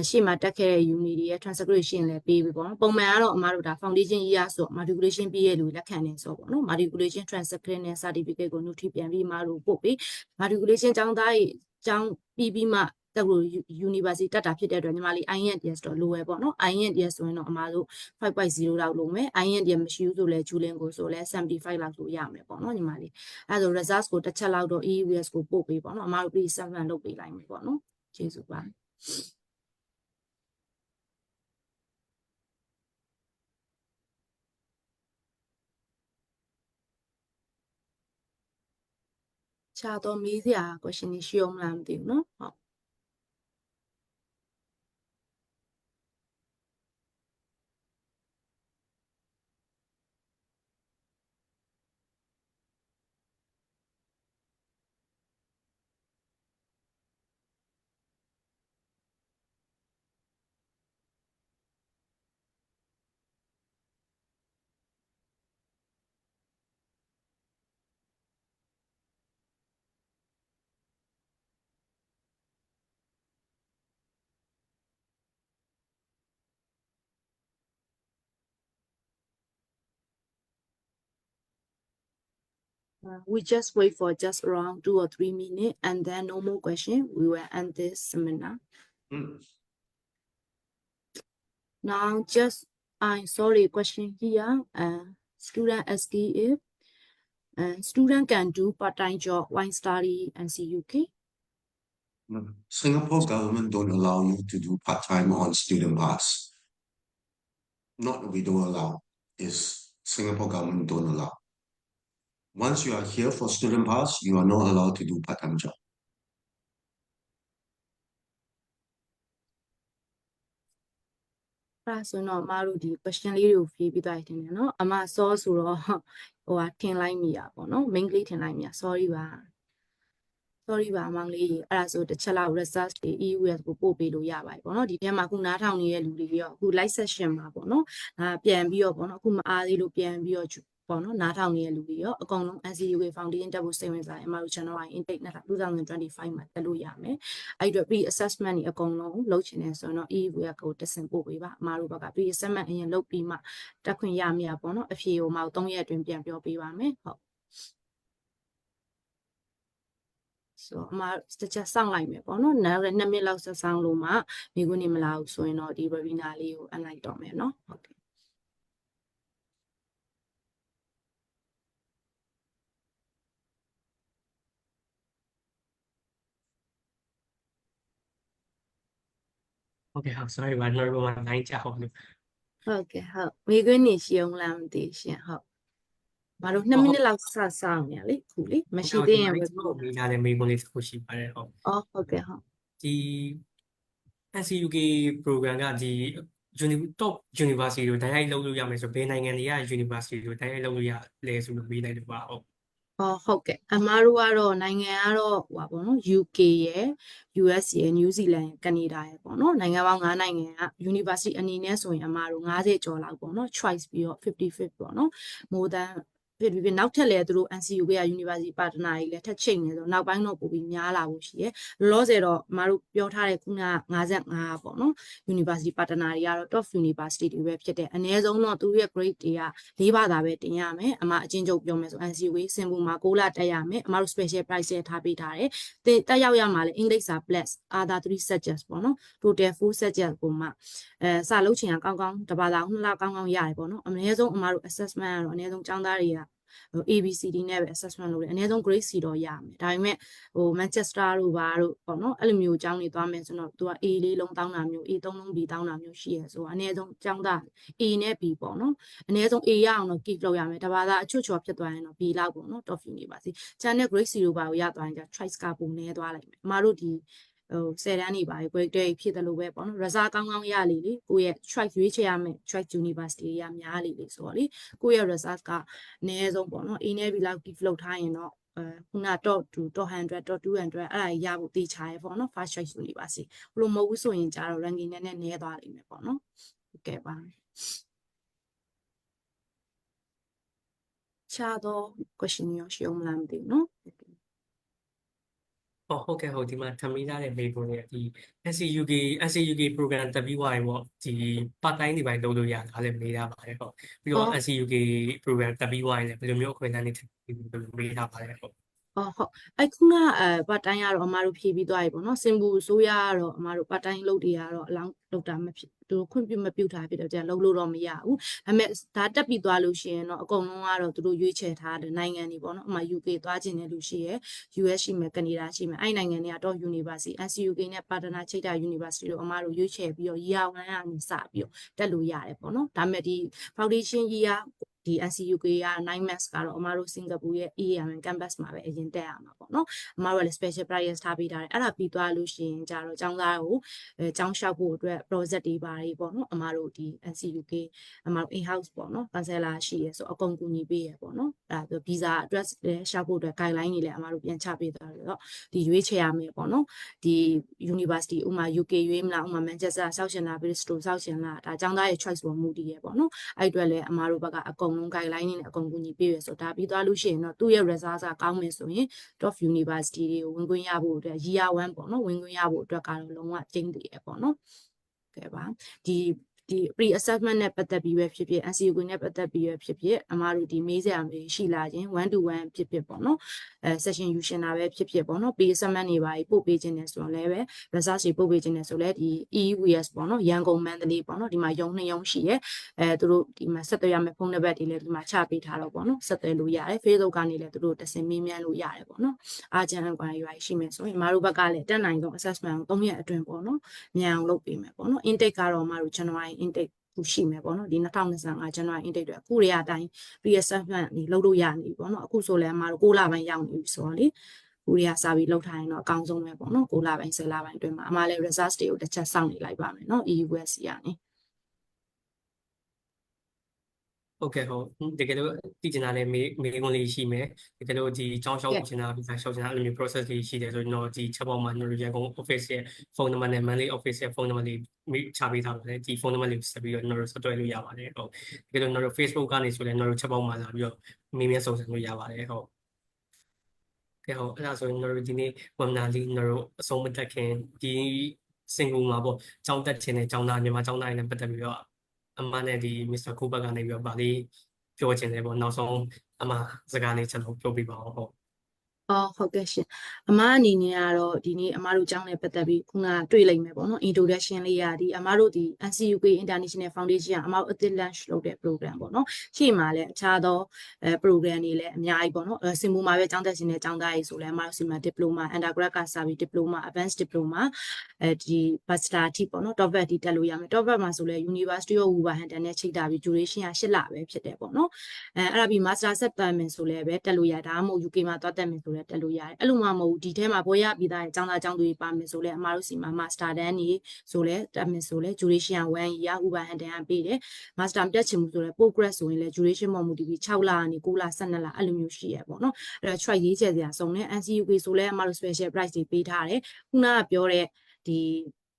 ရှေ့မှာတက်ခဲ့တဲ့ uni တွေရဲ့ transcription လည်းပေးပြီပေါ့နော်ပုံမှန်ကတော့အမတို့ဒါ foundation year ဆို matriculation ပြီးရဲ့လူလက်ခံနေဆိုပေါ့နော် matriculation transcript နဲ့ certificate ကို note ပြန်ပြီးအမတို့ပို့ပြီး matriculation ကျောင်းသားကြီးကျောင်းပြီးမှတက်လို့ university တက်တာဖြစ်တဲ့အတွက်ညီမလေး IELTS တော့လိုပဲပေါ့နော် IELTS ဆိုရင်တော့အမတို့ 5.0 လောက်လိုမယ် IELTS မရှိဘူးဆိုလဲဂျူလင်ကိုဆိုလဲ75လောက်ဆိုရမယ်ပေါ့နော်ညီမလေးအဲဒါဆို results ကိုတစ်ချက်လောက်တော့ EUS ကိုပို့ပေးပေါ့နော်အမတို့ပြီး submit လုပ်ပေးလိုက်မယ်ပေါ့နော်ကျေးဇူးပါခြားတော့မေးစရာ question ရှိအောင်မလားမသိဘူးနော်ဟုတ် We just wait for just around 2 or 3 minutes and then no more question. We will end this seminar. Now just, I'm sorry, question here. Student asking if student can do part-time job while study NCUK. Singapore government don't allow you to do part-time on student pass. Not we don't allow, is Singapore government don't allow. Once you are here for student pass, you are not allowed to do part-time job. အဲ့ဒါဆိုတော့အမတို့ဒီ question လေးတွေကိုဖြေပြီးသွားတယ်တင်တယ်နော်အမ sorry ဆိုတော့ဟိုဟာထင်လိုက်မိတာပေါ့နော် main ကလေးထင်လိုက်မိတာ sorry ပါ sorry ပါမောင်လေးအဲ့ဒါဆိုတစ်ချက်လောက် research တွေ EUS ကိုပို့ပေးလို့ရပါတယ်ပေါ့နော်ဒီထဲမှာအခုနားထောင်နေတဲ့လူတွေရောအခု live session မှာပေါ့နော်ပြန်ပြီးတော့ပေါ့နော်အခုမအားသေးလို့ပြန်ပြီးတော့ပေါ့နော်နားထောင်နေတဲ့လူတွေရောအကုန်လုံး NCUK Foundation တက်ဖို့စိတ်ဝင်စားရင်အမတို့ January intake 2025မှာတက်လို့ရမယ်အဲ့အတွက် pre assessment တွေအကုန်လုံးလုပ်ချင်တယ်ဆိုရင်တော့ EUS ကိုတက်ဆင်ပို့ပေးပါအမတို့ဘက်က pre assessment အရင်လုပ်ပြီးမှတက်ခွင့်ရမြပေါ့နော်အဖြေကိုမှ3ရက်အတွင်းပြန်ပြောပေးပါမယ်ဟုတ်ဆိုအမတစ်ချက်စောင့်လိုက်မယ်ပေါ့နော်နောက်2မိနစ်လောက်ဆက်ဆောင်လို့မှမိခွန်းနေမလာဘူးဆိုရင်တော့ဒီ webinar လေးကိုအန်လိုက်တော့မယ်နော်ဟုတ်ကဲ့ဟုတ်ကဲ့ဟုတ် sorry ပါနော်ဘာမှနိုင်ကြအောင်လို့ ဟုတ်ကဲ့ဟုတ်မိခွန်းနေရှိအောင်လားမသိရှင်ဟုတ်မတို့2မိနစ်လောက်ဆက်ဆောင်နေလေခုလေမရှိသေးရင် webinar မိသားနဲ့မိခွန်းလေးတစ်ခုရှိပါတယ်ဟုတ်ဟုတ်ကဲ့ဟုတ်ဒီ NCUK program ကဒီ top university ကိုတိုင်းရိုက်လုပ်လို့ရမယ်ဆိုဘယ်နိုင်ငံတွေက university ကိုတိုင်းရိုက်လုပ်လို့ရလဲဆိုလို့မေးလိုက်တော့ပါဟုတ်ဟုတ်ကဲ့အမားတို့ကတော့နိုင်ငံကတော့ဟိုပါပေါ့နော် UK ရယ် US ရယ် New Zealand ရယ် Canada ရယ်ပေါ့နော်နိုင်ငံပေါင်း9နိုင်ငံက University အနေနဲ့ဆိုရင်အမားတို့50ကျော်လောက်ပေါ့နော် choice ပြီးတော့55ပေါ့နော် more than ဖြစ်နောက်ထပ်လည်းသူတို့ NCUK က University Partner တွေလည်းထပ်ချိန်နေဆိုနောက်ပိုင်းတော့ပိုပြီးများလာဖို့ရှိရယ်လောလောဆယ်တော့အမားတို့ပြောထားတဲ့ခုန55ပေါ့နော် University Partner တွေကတော့ top University တွေပဲဖြစ်တယ်အနည်းဆုံးတော့သူတို့ရဲ့ grade တွေက၄ဘာသာပဲတင်ရမယ်အမအချင်းချုပ်ပြောမယ်ဆို NCUK စင်ပူမှာ6လတက်ရမယ်အမတို့ special price ထားပေးထားတယ်တက်ရောက်ရမှာလေ English စာ plus other 3 subjects ပေါ့နော် total 4 subjects ကိုမှစာလုပ်ချင်အောင်ကောင်းကောင်းတဘာသာ2လကောင်းကောင်းရတယ်ပေါ့နော်အနည်းဆုံးအမတို့ assessment ကတော့အနည်းဆုံးကျောင်းသားတွေကABCD နဲ့ပဲ assessment လုပ်တယ်အနည်းဆုံး grade C တော့ရမယ်ဒါပေမဲ့ဟို Manchester တို့ဘာတို့ပေါ့နော်အဲ့လိုမျိုးကျောင်းတွေသွားမယ်ဆိုတော့သူက A လေးလုံးတောင်းတာမျိုး A 3လုံး B တောင်းတာမျိုးရှိရဆိုအနည်းဆုံးကျောင်းသား A နဲ့ B ပေါ့နော်အနည်းဆုံး A ရအောင်တော့ keep လုပ်ရမယ်တဘာသာအချွတ်ချော်ဖြစ်သွားရင်တော့ B လောက်ပေါ့နော် top university ကျန်တဲ့ grade C တို့ဘာကိုရသွားရင်ကျ choice ကပုံနေသွားလိုက်မယ်အမတို့ဒီဟို10တန်းနေပါပြီ grade တွေဖြစ်တယ်လို့ပဲပေါ့နော် result ကောင်းကောင်းရလေကိုယ့်ရဲ့ choice ရွေးချယ်ရမယ် choice university ရများလေဆိုတော့လေကိုယ့်ရဲ့ result ကအနည်းဆုံးပေါ့နော် A နဲ့ B လောက် keep လုပ်ထားရင်တော့ခုန top 2 top 100 top 200အဲ့ဒါရဖို့တေချာရပေါ့နော် first choice university ဘလို့မဟုတ်ဘူးဆိုရင်ကျတော့ ranking နည်းနည်းသွားလိမ့်မယ်ပေါ့နော်ဟုတ်ကဲ့ပါခြားတော့ question ရောရှိအောင်မလားမသိဘူးနော်ဟုတ်ကဲ့ဟုတ်ဒီမှာထပ်မိသားတဲ့မေးခွန်းတွေဒီ NCUK program တက်ပြီးသွားရင်ပေါ့ဒီ part time တွေပိုင်းလုပ်လို့ရတာလည်းမေးထားပါတယ်ဟုတ်ပြီးတော့ NCUK program တက်ပြီးသွားရင်လည်းဘယ်လိုမျိုးအခွင့်အလမ်းတွေထပ်ပြီးမေးထားပါတယ်ဟုတ်ဟုတ်အဲ့ခုနpart time ကတော့အမတို့ဖြည့်ပြီးသွားပြီပေါ့နော်စင်ဘူဆိုးရကတော့အမတို့ part time လုပ်တွေကတော့အလောင်းလုပ်တာမဖြစ်သူခွင့်ပြုမပြုထားဖြစ်တော့ကြာလုပ်လို့တော့မရဘူးဒါပေမဲ့ဒါတက်ပြီးသွားလို့ရှိရင်တော့အကုန်လုံးကတော့သူတို့ရွေးချယ်ထားတဲ့နိုင်ငံတွေပေါ့နော်အမ UK သွားခြင်းတဲ့လူရှိရယ် US ရှိမယ်ကနေဒါရှိမယ်အဲ့နိုင်ငံတွေက top university NCUK နဲ့ partner ချိတ်တာ university တို့အမတို့ရွေးချယ်ပြီးတော့ year 1ကနေစပြီးတော့တက်လို့ရတယ်ပေါ့နော်ဒါပေမဲ့ဒီ foundation yearဒီ NCUK က9 months ကတော့အမတို့စင်ကာပူရဲ့ EAIM campus မှာပဲအရင်တက်ရမှာပေါ့နော်အမတို့ကလည်း special price ထားပေးထားတယ်အဲ့ဒါပြီးသွားလို့ရှိရင်ကြတော့ကျောင်းသားကိုကျောင်းလျှောက်ဖို့အတွက် project တွေပါတယ်ပေါ့နော်အမတို့ဒီ NCUK အမတို့ in house ပေါ့နော် counselor ရှိရဆိုအကုန်ကူညီပေးရပေါ့နော်အဲ့ဒါဆို visa address လည်းလျှောက်ဖို့အတွက် guideline တွေလည်းအမတို့ပြန်ချပေးသွားတယ်တော့ဒီရွေးချယ်ရမယ်ပေါ့နော်ဒီ university ဥမာ UK ရွေးမလားဥမာ Manchester ဆောက်ရှင်လား Bristol ဆောက်ရှင်လားဒါကျောင်းသားရဲ့ choice ပေါ်မူတည်ရပေါ့နော်အဲ့အတွက်လည်းအမတို့ဘက်ကအကုန်လုံး guideline နဲ့အကုန်ကူညီပေးရဆိုဒါပြီးသွားလို့ရှိရင်တော့သူ့ရဲ့ result ကကောင်းမယ်ဆိုရင် top university တွေကိုဝင်ခွင့်ရဖို့အတွက် year 1ပေါ့နော်ဝင်ခွင့်ရဖို့အတွက်ကတော့လုံးဝကျင်းတည်ရပေါ့နော်ကဲပါဒီ pre assessment နဲ့ပတ်သက်ပြီးပဲဖြစ်ဖြစ် NCUK နဲ့ပတ်သက်ပြီးပဲဖြစ်ဖြစ်အမတို့ဒီမေးစရာမေးရှိလာခြင်း 1 to 1ဖြစ်ဖြစ်ပေါ့နော်session ယူရှင်တာပဲဖြစ်ဖြစ်ပေါ့နော် pre assessment တွေပါပို့ပေးခြင်းနဲ့ဆိုတော့လည်းပဲ result တွေပို့ပေးခြင်းနဲ့ဆိုလည်းဒီ EUS ပေါ့နော်ရန်ကုန်မန္တလေးပေါ့နော်ဒီမှာရုံ2ရုံရှိရဲသူတို့ဒီမှာဆက်သွယ်ရမယ့်ဖုန်းနံပါတ်တွေလည်းဒီမှာချပေးထားတော့ပေါ့နော်ဆက်သွယ်လို့ရတယ် Facebook ကနေလည်းသူတို့တစင်မေးမြန်းလို့ရတယ်ပေါ့နော်အားကျန်ကွာရွာရှိမယ်ဆိုရင်အမတို့ဘက်ကလည်းတက်နိုင်ဆုံး assessment ကို3ရက်အတွင်းပေါ့နော်မြန်အောင်လုပ်ပေးမယ်ပေါ့နော် intake ကတော့အမတို့ January intake ခုရှိမယ်ပေါ့နော်ဒီ2025 January intake တွေအခုတွေအတိုင်း pre-assessment ဒီလုပ်လို့ရနေပြီပေါ့နော်အခုဆိုလည်းအမတို့6လပိုင်းရောက်နေပြီဆိုတော့လေကိုရီးယားစာပြီးလောက်ထားရင်တော့အကောင်းဆုံးပဲပေါ့နော်6လပိုင်း10လပိုင်းအတွင်းမှာအမလည်း results တွေကိုတစ်ချက်စောင့်နေလိုက်ပါမယ်နော် EUS ကနေ Okay ဟုတ်တကယ်လို့သိချင်တာလည်းမေးခွန်းလေးရှိမယ်တကယ်လို့ဒီចောင်းလျှောက်ချင်တာဗီဇာလျှောက်ချင်တာအဲ့လိုမျိုး process လေးရှိတယ်ဆိုတော့ဒီချက်ပေါက်မှာကျွန်တော်ရန်ကုန် office ရဲ့ phone number နဲ့ Manly office ရဲ့ phone number လေးချပေးထားပါတယ်ဒီ phone number လေးဆက်ပြီးတော့ကျွန်တော်ဆက်သွယ်လို့ရပါတယ်ဟုတ်တကယ်လို့ကျွန်တော် Facebook ကနေဆိုလည်းကျွန်တော်ချက်ပေါက်မှာလာပြီးတော့မေးမြန်းစုံစမ်းလို့ရပါတယ်ဟုတ်ကဲဟုတ်အဲ့ဒါဆိုရင်ကျွန်တော်ဒီနေ့ webinar လေးကျွန်တော်အဆုံးမတက်ခင်ဒီ single မှာပေါ့ကျောင်းတက်ခြင်းနဲ့ကျောင်းသားမြန်မာကျောင်းသားတွေနဲ့ပတ်သက်ပြီးတော့အမနဲ့ဒီ Mr. Cooper ကနေပြီးတော့ဗာလေးပြောချင်တယ်ပေါ့နောက်ဆုံးအမစကားလေးကျွန်တော်ပြောပြပါအောင်ဟုတ် ဟုတ်ကဲ့ရှင်အမအနေနဲ့ကတော့ဒီနေ့အမတို့ကျောင်းနဲ့ပတ်သက်ပြီးခုနတွေ့လိုက်မယ်ပေါ့နော် introduction လေးရဒီအမတို့ဒီ NCUK International Foundation အမတို့အသစ် launch လုပ်တဲ့ program ပေါ့နော်ရှေ့မှာလည်းအခြားသောprogram တွေလည်းအများကြီးပေါ့နော်စင်မူမှာပဲကျောင်းတက်ရှင်တဲ့ကျောင်းသားတွေဆိုလည်းအမတို့စီမှာ diploma undergrad ကစပြီး diploma advanced diploma ဒီ master အထိပေါ့နော် top vet အထိတက်လို့ရမယ် top vet မှာဆိုလည်း University of Wolverhampton နဲ့ချိန်တာပြီး duration က8လပဲဖြစ်တယ်ပေါ့နော်အဲ့ဒါပြီး master ဆက်တက်မယ်ဆိုလည်းပဲတက်လို့ရဒါမှမဟုတ် UK မှာသွားတက်မယ်ဆိုလည်းတက်လို့ရတယ်အဲ့လိုမှမဟုတ်ဒီထဲမှာဘွဲရပြီးသားကျောင်းသားကျောင်းသူတွေပါမယ်ဆိုလည်းအမတို့စီမှာ master တန်းကြီးဆိုလည်းတက်မယ်ဆိုလည်း duration 1 year Wolverhampton ကပေးတယ် master တက်ချင်မှုဆိုလည်း progress ဆိုရင်လည်း duration မဟုတ်ဘူးဒီ6လကနေ9လ12လအဲ့လိုမျိုးရှိရပေါ့နော်အဲ့တော့ try ရေးချက်စရာစုံတယ် NCUK ဆိုလည်းအမတို့ special price တွေပေးထားတယ်ခုနကပြောတဲ့ဒီ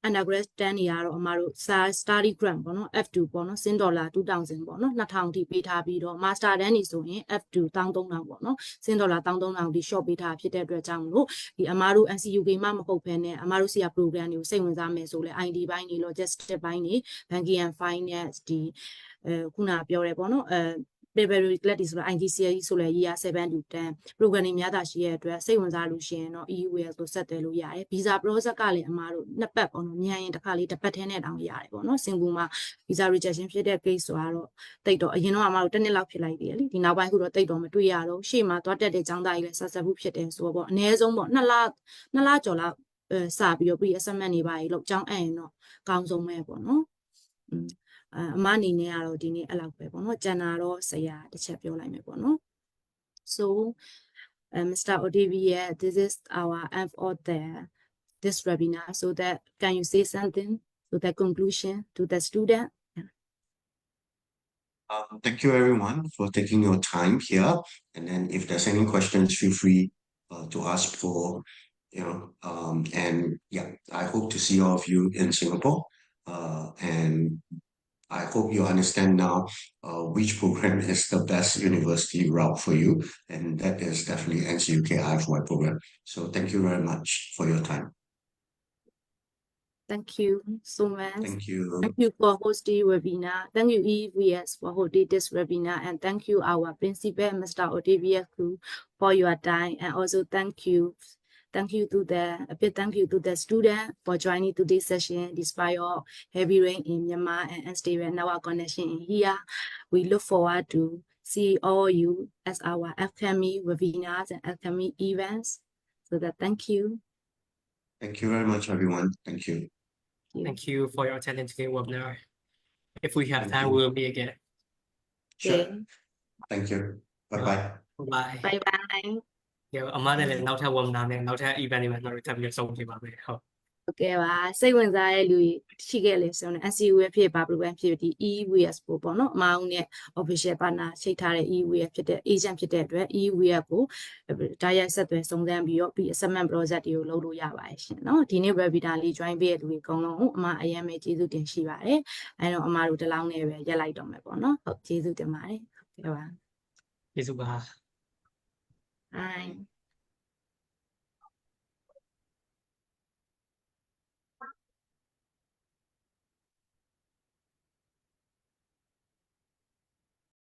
undergrad တန်းတွေကတော့အမတို့ study grant ပေါ့နော် F2 ပေါ့နော်$2000ပေါ့နော်2000ထိပေးထားပြီးတော့ master တန်းတွေဆိုရင် F2 13000ပေါ့နော်$13000ထိ short ပေးထားဖြစ်တဲ့အတွက်ကြောင့်မလို့ဒီအမတို့ NCUK မှမဟုတ်ဘဲနဲ့အမတို့စီက program တွေကိုစိတ်ဝင်စားမယ်ဆိုလဲ ID ဘိုင်းတွေ logistic ဘိုင်းတွေ banking and finance ဒီခုနပြောရဲပေါ့နော်February လက်ဒီဆိုတော့ IGCSE ဆိုလဲ year 7 to 10 program တွေများတာရှိတဲ့အတွက်စိတ်ဝင်စားလို့ရှိရင်တော့ EUS ကိုဆက်သွယ်လို့ရတယ် visa process ကလည်းအမားတို့နှစ်ပတ်ပေါ့နော်မြန်ရင်တစ်ခါလေးတစ်ပတ်ထဲနဲ့တောင်ရတယ်ပေါ့နော်စင်ကူမှာ visa rejection ဖြစ်တဲ့ case ဆိုတော့တိတ်တော့အရင်တော့အမားတို့တစ်နှစ်လောက်ဖြစ်လိုက်သေးတယ်လေဒီနောက်ပိုင်းခုတော့တိတ်တော့မတွေ့ရတော့ရှေ့မှာသွားတက်တဲ့ចောင်းသားကြီးလည်းဆက်ဆက်ဖို့ဖြစ်တယ်ဆိုတော့ပေါ့အနည်းဆုံးပေါ့2လကျော်လောက်စပြီးတော့ pre-assessment တွေပါလို့ចောင်းအဲ့ရင်တော့အကောင်းဆုံးပဲပေါ့နော်အမအနေနဲ့ကတော့ဒီနေ့အဲ့လောက်ပဲပေါ့နော်ကျန်တာတော့ဆရာတစ်ချက်ပြောလိုက်မယ်ပေါ့နော် so Mr. Odivia this is our end of this webinar so that can you say something to the conclusion to the student Thank you everyone for taking your time here. And then if there's any questions, feel free to ask for, and yeah, I hope to see all of you in Singapore. And I hope you understand now which program is the best university route for you. And that is definitely NCUK IFY program. So thank you very much for your time. Thank you so much. Thank you. Thank you for hosting webinar. Thank you EVS for holding this webinar, and thank you our principal, Mr. Odivia Crew, for your time, and also thank you a big thank you to the student for joining today's session despite your heavy rain in Myanmar and unstable network connection in here. We look forward to see all you as our upcoming webinars and upcoming events. So that thank you. Thank you very much, everyone. Thank you. Thank you for your attendance today webinar. If we have time, we will be again. Sure. Thank you. Bye-bye. Bye. Bye bye. အမနဲ့လည်းနောက်ထပ် webinar နဲ့နောက်ထပ် event တွေမှာတော့ထပ်ပြီးဆုံးပြပါမယ်ဟုတ်ဟုတ်ကဲ့ပါစိတ်ဝင်စားတဲ့လူရှိခဲ့လေဆိုတော့ NCUK ဖြစ်ပါ program ဖြစ်ဒီ EWS ပေါ့နော်အမအောင်နဲ့ official partner ချိတ်ထားတဲ့ EWS ဖြစ်တဲ့ agent ဖြစ်တဲ့အတွက် EWS ကိုတိုက်ရိုက်ဆက်သွယ်စုံစမ်းပြီးတော့ assessment project တွေကိုလုပ်လို့ရပါတယ်ရှင်နော်ဒီနေ့ webinar လေး join ပေးတဲ့လူတွေအကုန်လုံးအမအရင်ပဲကျေးဇူးတင်ရှိပါတယ်အဲတော့အမတို့ဒီလောက်နဲ့ပဲရက်လိုက်တော့မယ်ပေါ့နော်ဟုတ်ကျေးဇူးတင်ပါတယ်ဟုတ်ကဲ့ပါကျေးဇူးပါ Hi